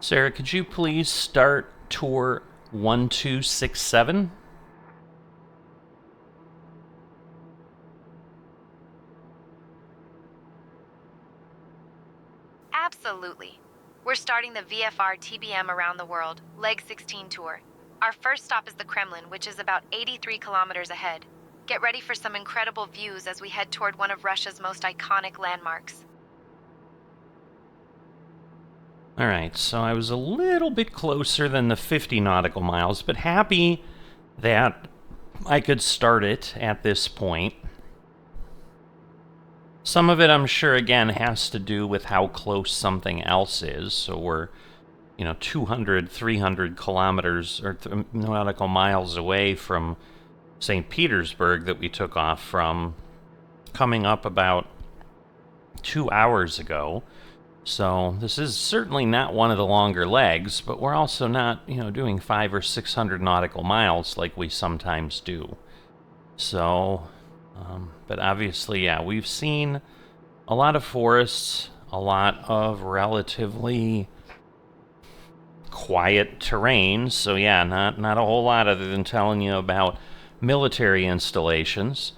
Sarah, could you please start tour 1267? Absolutely. We're starting the VFR TBM Around the World, Leg 16 tour. Our first stop is the Kremlin, which is about 83 kilometers ahead. Get ready for some incredible views as we head toward one of Russia's most iconic landmarks. Alright, so I was a little bit closer than the 50 nautical miles, but happy that I could start it at this point. Some of it, I'm sure, again, has to do with how close something else is. So we're, 200, 300 kilometers or nautical miles away from St. Petersburg that we took off from, coming up about 2 hours ago. So this is certainly not one of the longer legs, but we're also not, doing 500 or 600 nautical miles like we sometimes do. So, but obviously, yeah, we've seen a lot of forests, a lot of relatively quiet terrain. So yeah, not a whole lot other than telling you about military installations.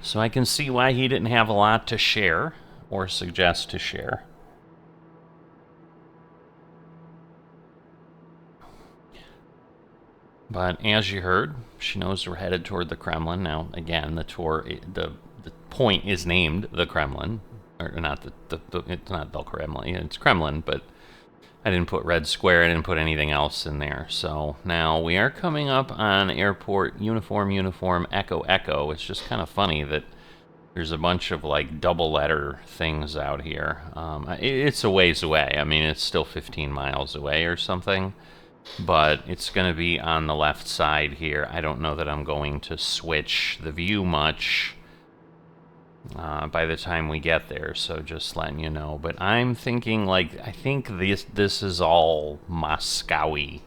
So I can see why he didn't have a lot to share or suggest to share. But as you heard, she knows we're headed toward the Kremlin. Now, again, the tour, the point is named the Kremlin, or not it's not the Kremlin, it's Kremlin, but I didn't put Red Square, I didn't put anything else in there. So now we are coming up on airport uniform Echo Echo. It's just kind of funny that there's a bunch of like double letter things out here. It's a ways away. I mean, it's still 15 miles away or something, but it's going to be on the left side here. I don't know that I'm going to switch the view much by the time we get there, so just letting you know. But I'm thinking, I think this is all Moscowy.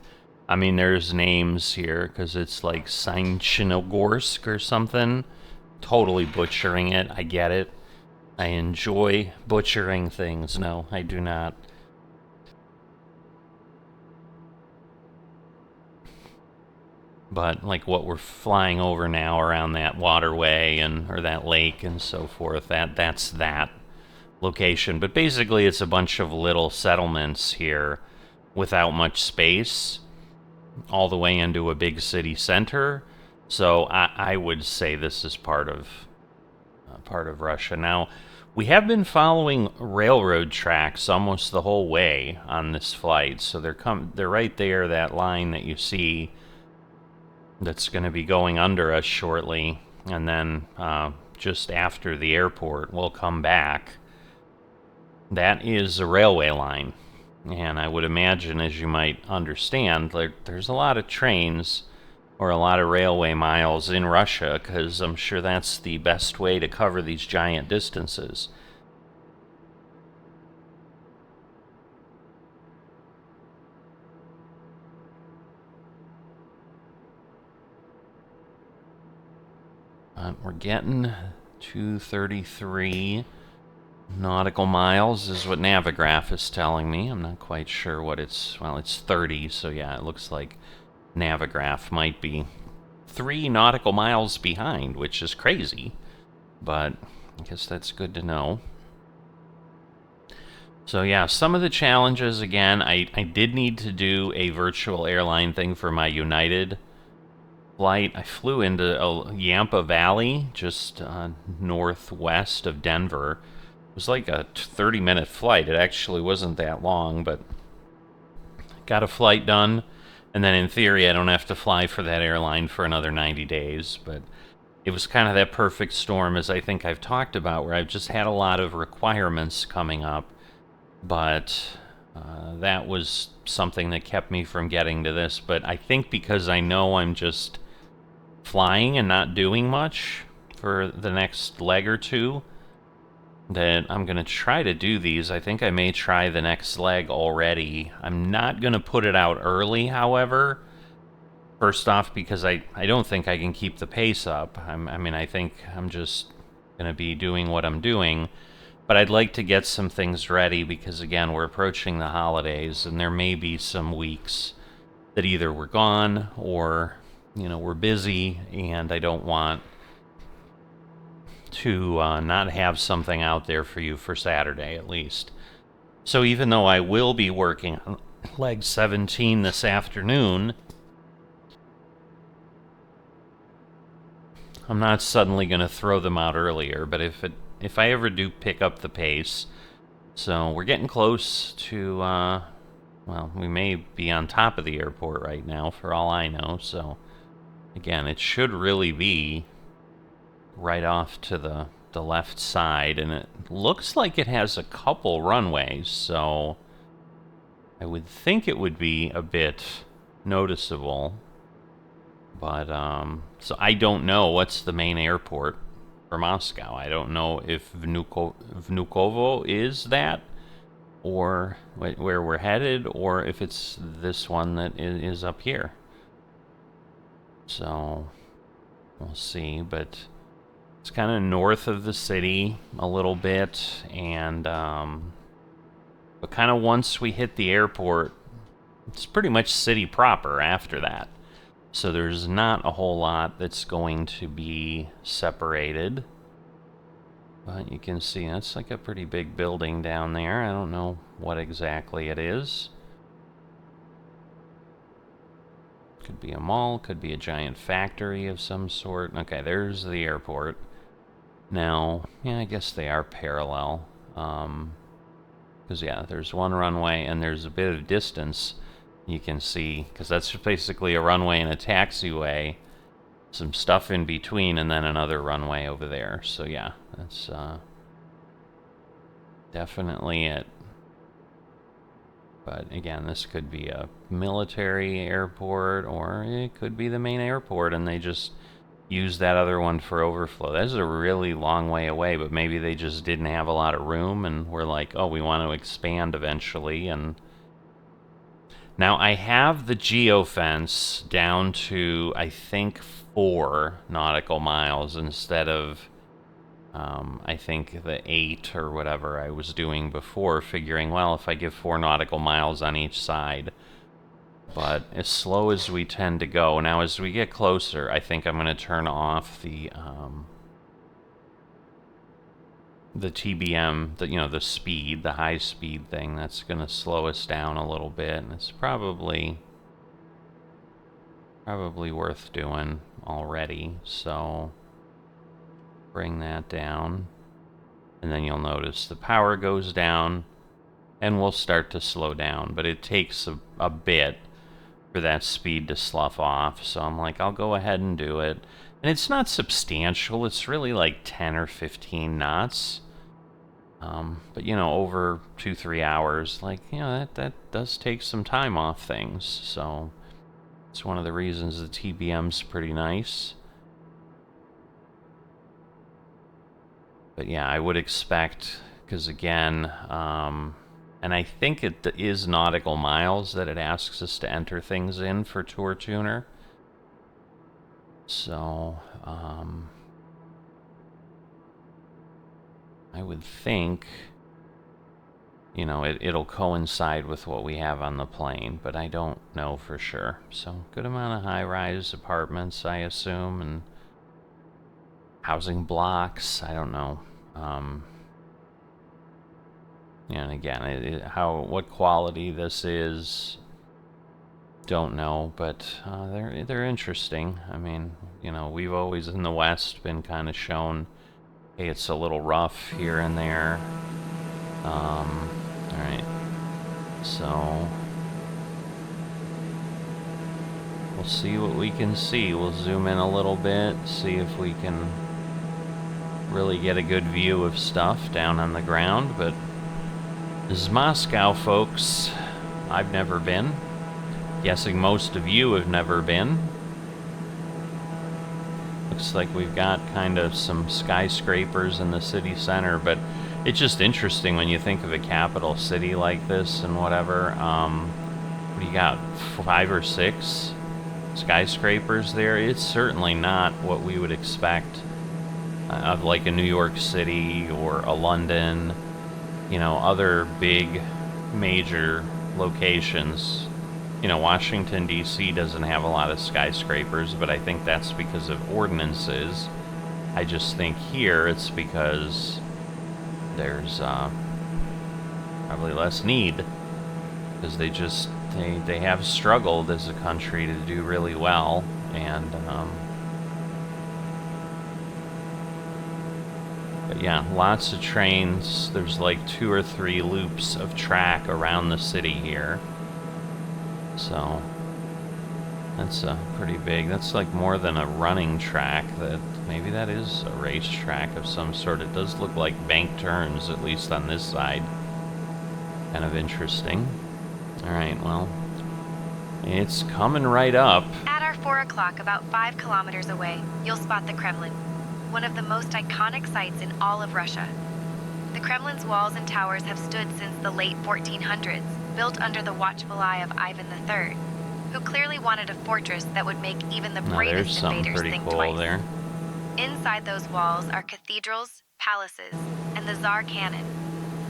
I mean, there's names here, because it's like SayIntentions or something. Totally butchering it, I get it. I enjoy butchering things. No, I do not. But like what we're flying over now around that waterway or that lake and so forth, that's that location. But basically it's a bunch of little settlements here without much space all the way into a big city center. So I would say this is part of Russia. Now, we have been following railroad tracks almost the whole way on this flight. So they're right there, that line that you see that's going to be going under us shortly, and then just after the airport we'll come back. That is a railway line, and I would imagine, as you might understand, there's a lot of trains or a lot of railway miles in Russia, because I'm sure that's the best way to cover these giant distances. We're getting 233 nautical miles is what Navigraph is telling me. I'm not quite sure what it's 30, so yeah, it looks like Navigraph might be 3 nautical miles behind, which is crazy, but I guess that's good to know. So yeah, some of the challenges, again, I did need to do a virtual airline thing for my United flight. I flew into Yampa Valley, just northwest of Denver. It was like a 30-minute flight. It actually wasn't that long, but got a flight done, and then in theory I don't have to fly for that airline for another 90 days. But it was kind of that perfect storm, as I think I've talked about, where I've just had a lot of requirements coming up, but that was something that kept me from getting to this. But I think because I know I'm just flying and not doing much for the next leg or two, that I'm going to try to do these. I think I may try the next leg already. I'm not going to put it out early, however. First off, because I don't think I can keep the pace up. I think I'm just going to be doing what I'm doing. But I'd like to get some things ready because, again, we're approaching the holidays, and there may be some weeks that either we're gone or, we're busy, and I don't want to not have something out there for you for Saturday, at least. So even though I will be working on leg 17 this afternoon, I'm not suddenly going to throw them out earlier. But if I ever do pick up the pace, so we're getting close to, we may be on top of the airport right now, for all I know, so Again, it should really be right off to the left side, and it looks like it has a couple runways, so I would think it would be a bit noticeable. But, so I don't know what's the main airport for Moscow. I don't know if Vnukovo is that, or where we're headed, or if it's this one that is up here. So, we'll see, but it's kind of north of the city a little bit, and, but kind of once we hit the airport, it's pretty much city proper after that. So there's not a whole lot that's going to be separated. But you can see that's like a pretty big building down there. I don't know what exactly it is. Could be a mall, could be a giant factory of some sort. Okay, there's the airport. Now, yeah, I guess they are parallel. Because, yeah, there's one runway and there's a bit of distance you can see, because that's basically a runway and a taxiway, some stuff in between, and then another runway over there. So yeah, that's definitely it. But again, this could be a military airport, or it could be the main airport and they just use that other one for overflow. That's a really long way away, but maybe they just didn't have a lot of room and we're like, oh, we want to expand eventually. And now I have the geofence down to, I think, 4 nautical miles instead of, I think, the 8 or whatever I was doing before, figuring, well, if I give 4 nautical miles on each side. But as slow as we tend to go, now as we get closer, I think I'm going to turn off the TBM, the speed, the high speed thing. That's going to slow us down a little bit, and it's probably worth doing already. So bring that down, and then you'll notice the power goes down, and we'll start to slow down. But it takes a bit for that speed to slough off. So I'm like, I'll go ahead and do it. And it's not substantial. It's really like 10 or 15 knots. But, over 2-3 hours, like, that does take some time off things. So it's one of the reasons the TBM's pretty nice. But yeah, I would expect, because again, and I think it is nautical miles that it asks us to enter things in for Tour Tuner. So, I would think, it'll coincide with what we have on the plane, but I don't know for sure. So, good amount of high-rise apartments, I assume, and housing blocks, I don't know. And again, what quality this is, don't know, but they're interesting. I mean, we've always in the West been kind of shown, hey, it's a little rough here and there. All right, so we'll see what we can see. We'll zoom in a little bit, see if we can really get a good view of stuff down on the ground. But this is Moscow, folks. I've never been. Guessing most of you have never been. Looks like we've got kind of some skyscrapers in the city center, but it's just interesting when you think of a capital city like this and whatever. What do you got? 5 or 6 skyscrapers there? It's certainly not what we would expect of like a New York City or a London, other big major locations. Washington, D.C. doesn't have a lot of skyscrapers, but I think that's because of ordinances. I just think here it's because there's probably less need, because they have struggled as a country to do really well, and but yeah, lots of trains. There's like 2 or 3 loops of track around the city here. So That's pretty big. That's like more than a running track. Maybe that is a racetrack of some sort. It does look like bank turns, at least on this side. Kind of interesting. Alright, well, it's coming right up. At our 4 o'clock, about 5 kilometers away, you'll spot the Kremlin, one of the most iconic sites in all of Russia. The Kremlin's walls and towers have stood since the late 1400s, built under the watchful eye of Ivan III, who clearly wanted a fortress that would make even the bravest invaders think twice. There. Inside those walls are cathedrals, palaces, and the Tsar cannon,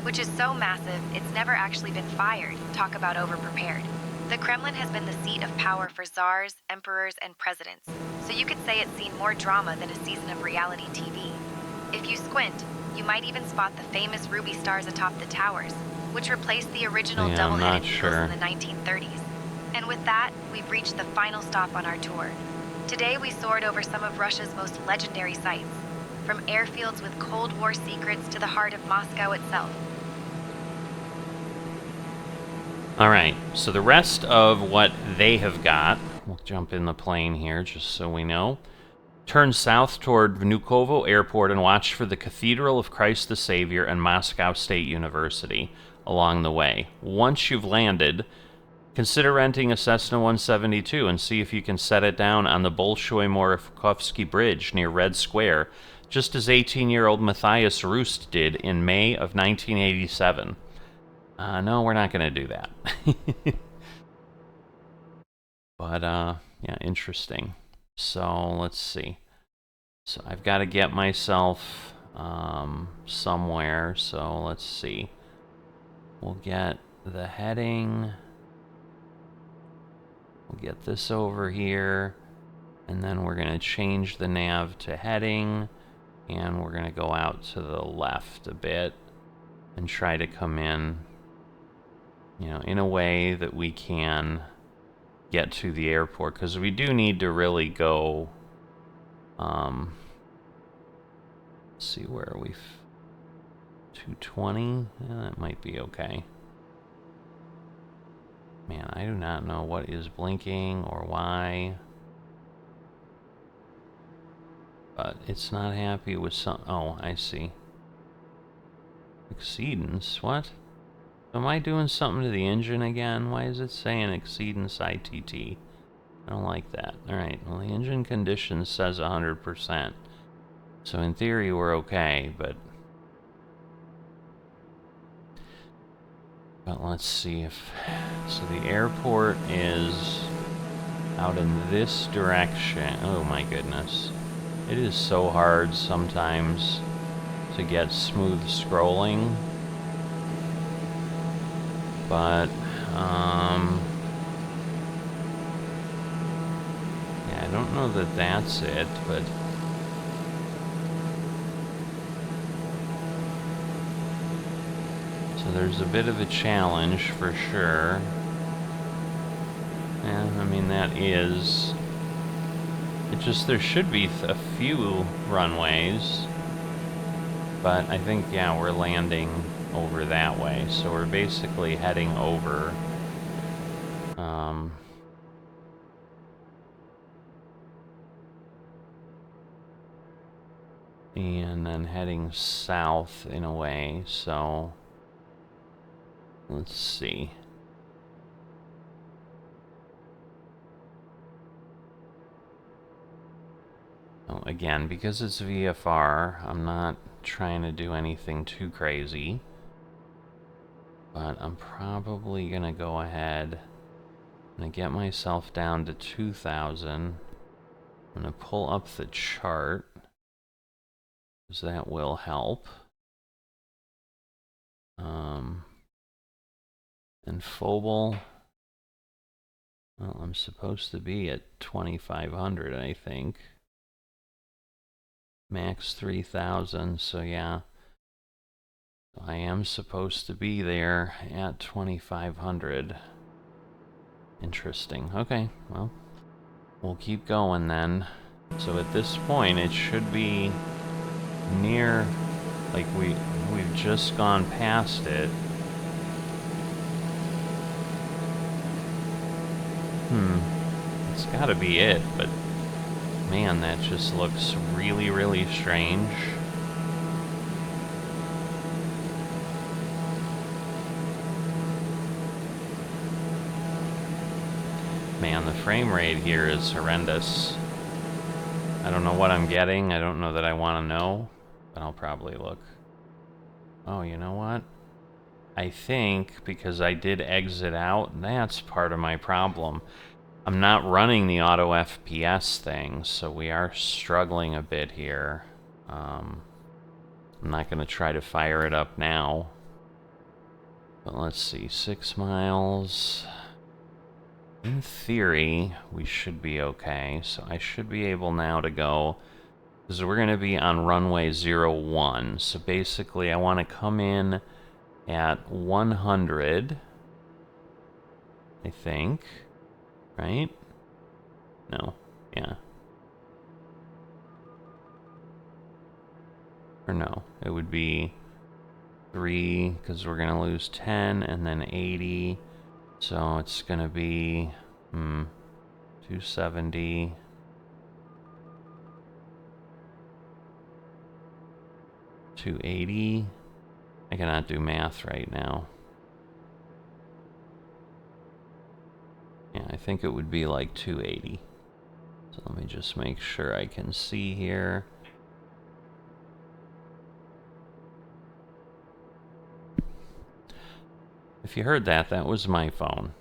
which is so massive it's never actually been fired. Talk about overprepared. The Kremlin has been the seat of power for czars, emperors, and presidents, so you could say it's seen more drama than a season of reality TV. If you squint, you might even spot the famous ruby stars atop the towers, which replaced the original double-headed eagles in the 1930s. And with that, we've reached the final stop on our tour. Today we soared over some of Russia's most legendary sites, from airfields with Cold War secrets to the heart of Moscow itself. Alright, so the rest of what they have got, we'll jump in the plane here just so we know. Turn south toward Vnukovo Airport and watch for the Cathedral of Christ the Savior and Moscow State University along the way. Once you've landed, consider renting a Cessna 172 and see if you can set it down on the Bolshoi-Moravkovsky Bridge near Red Square, just as 18-year-old Matthias Rust did in May of 1987. No, we're not going to do that. But, yeah, interesting. So, let's see. So, I've got to get myself somewhere. So, let's see. We'll get the heading. We'll get this over here. And then we're going to change the nav to heading. And we're going to go out to the left a bit and try to come in, you know, in a way that we can get to the airport, because we do need to really go, let's see, where are we? 220? Yeah, that might be okay. Man, I do not know what is blinking or why. But it's not happy with some... Oh, I see. Exceedance? What? Am I doing something to the engine again? Why is it saying exceedance ITT? I don't like that. Alright, well, the engine condition says 100%. So in theory, we're okay, but let's see if... So the airport is out in this direction. Oh my goodness. It is so hard sometimes to get smooth scrolling. But, yeah, I don't know that that's it, but... So there's a bit of a challenge for sure. Yeah, I mean, that is... It just, there should be a few runways. But I think, yeah, we're landing over that way, so we're basically heading over. And then heading south in a way, so let's see. Oh, again, because it's VFR, I'm not trying to do anything too crazy. But I'm probably going to go ahead and get myself down to 2,000. I'm going to pull up the chart, because that will help. And Phobal, well, I'm supposed to be at 2,500, I think. Max 3,000, so yeah. I am supposed to be there at 2,500. Interesting. Okay, well, we'll keep going then. So at this point, it should be near, like we've just gone past it. That's gotta be it, but man, that just looks really, really strange. Man, the frame rate here is horrendous. I don't know what I'm getting. I don't know that I want to know, but I'll probably look. Oh, you know what? I think because I did exit out, that's part of my problem. I'm not running the auto FPS thing, so we are struggling a bit here. I'm not going to try to fire it up now. But let's see, 6 miles. In theory, we should be okay. So I should be able now to go, because we're going to be on runway 01. So basically, I want to come in at 100, I think. Right? No. Yeah. Or no. It would be 3, because we're going to lose 10, and then 80. So it's going to be 270. 280. I cannot do math right now. Yeah, I think it would be like 280. So let me just make sure I can see here. If you heard that, that was my phone.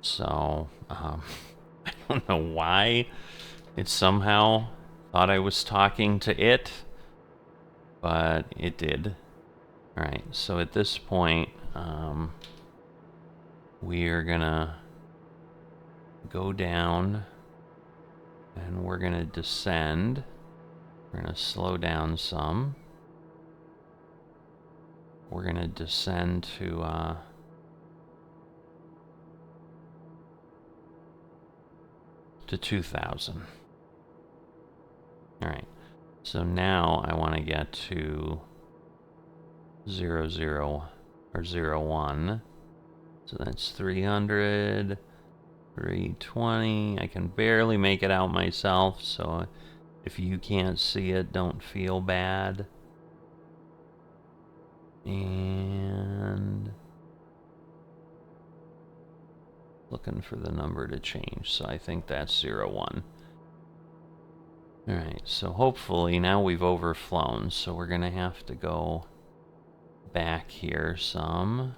So, I don't know why it somehow thought I was talking to it, but it did. Alright, so at this point, we are gonna go down and we're gonna descend. We're gonna slow down some. We're gonna descend to 2,000. Alright, so now I want to get to 00 or 01. So that's 300, 320. I can barely make it out myself, so if you can't see it, don't feel bad. And looking for the number to change, so I think that's 01. Alright, so hopefully now we've overflown, so we're gonna have to go back here some.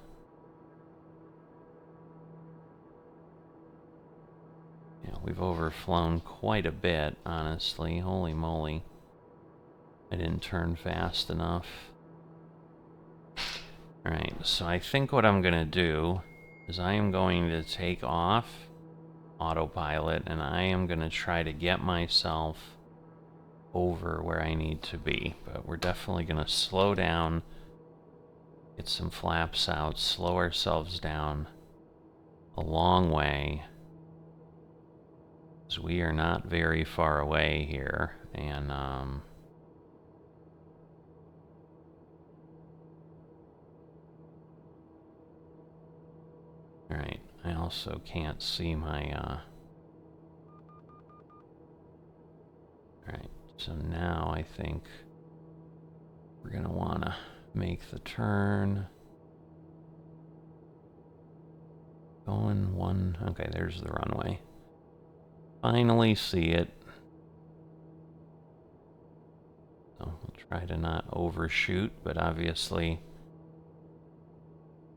Yeah, we've overflown quite a bit, honestly. Holy moly. I didn't turn fast enough. Alright, so I think what I'm gonna do is I am going to take off autopilot and I am gonna try to get myself over where I need to be. But we're definitely gonna slow down, get some flaps out, slow ourselves down a long way. Because we are not very far away here. And, alright, I also can't see my, Alright, so now I think we're gonna wanna make the turn. Going one, okay, there's the runway. Finally see it. So we'll try to not overshoot, but obviously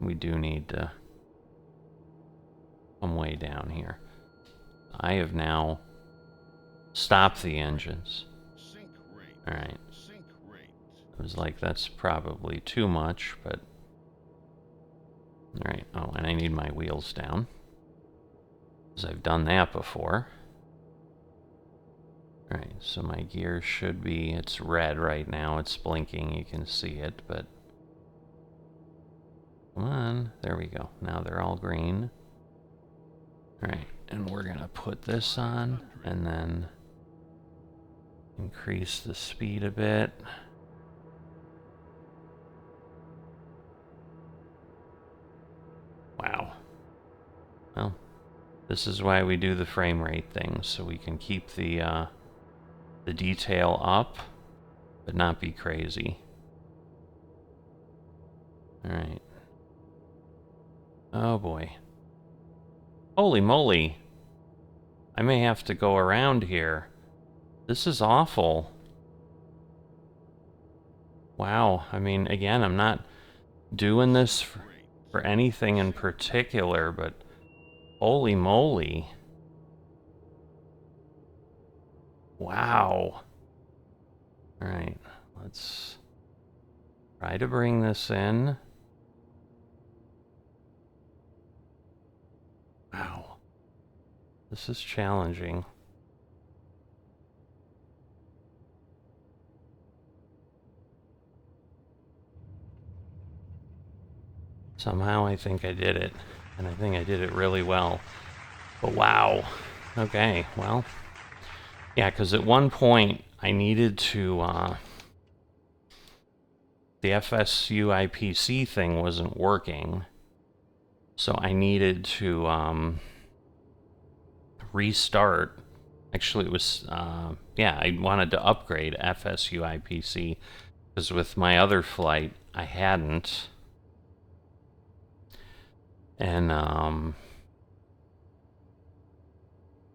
we do need to come way down here. I have now stopped the engines. Alright. I was like, that's probably too much, but... Alright, oh, and I need my wheels down. Because I've done that before. Alright, so my gear should be... It's red right now, it's blinking, you can see it, but... Come on, there we go. Now they're all green. Alright, and we're gonna put this on, and then... increase the speed a bit. Wow. Well, This is why we do the frame rate thing, so we can keep the detail up, but not be crazy. Alright. Oh boy. Holy moly! I may have to go around here. This is awful. Wow, I mean, again, I'm not doing this for anything in particular, but holy moly. Wow. Alright, let's try to bring this in. Wow. This is challenging. Somehow I think I did it, and I think I did it really well. But wow. Okay, well. Yeah, because at one point I needed to, the FSUIPC thing wasn't working. So I needed to, restart. Actually, it was, yeah, I wanted to upgrade FSUIPC, because with my other flight, I hadn't. And,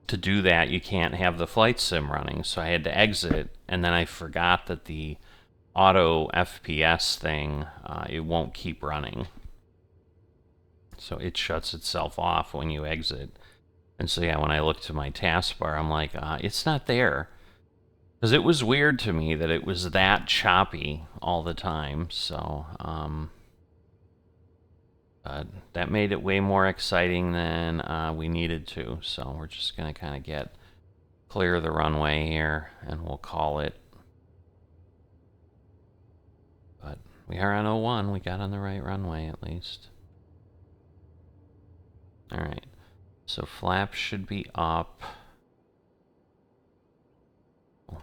to do that, you can't have the flight sim running, so I had to exit, and then I forgot that the auto FPS thing, it won't keep running. So it shuts itself off when you exit. And so yeah, when I looked to my taskbar, I'm like, it's not there. Because it was weird to me that it was that choppy all the time, so, that made it way more exciting than we needed to, so we're just going to kind of clear the runway here, and we'll call it. But we are on 01, we got on the right runway at least. Alright, so flaps should be up. We'll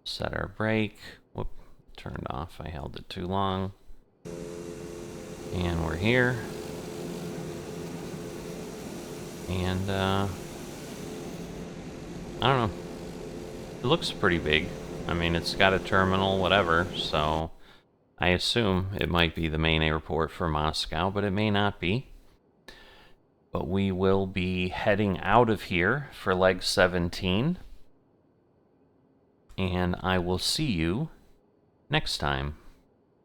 set our brake. Whoop, turned off, I held it too long. And we're here. And, I don't know. It looks pretty big. I mean, it's got a terminal, whatever, so I assume it might be the main airport for Moscow, but it may not be. But we will be heading out of here for leg 17. And I will see you next time.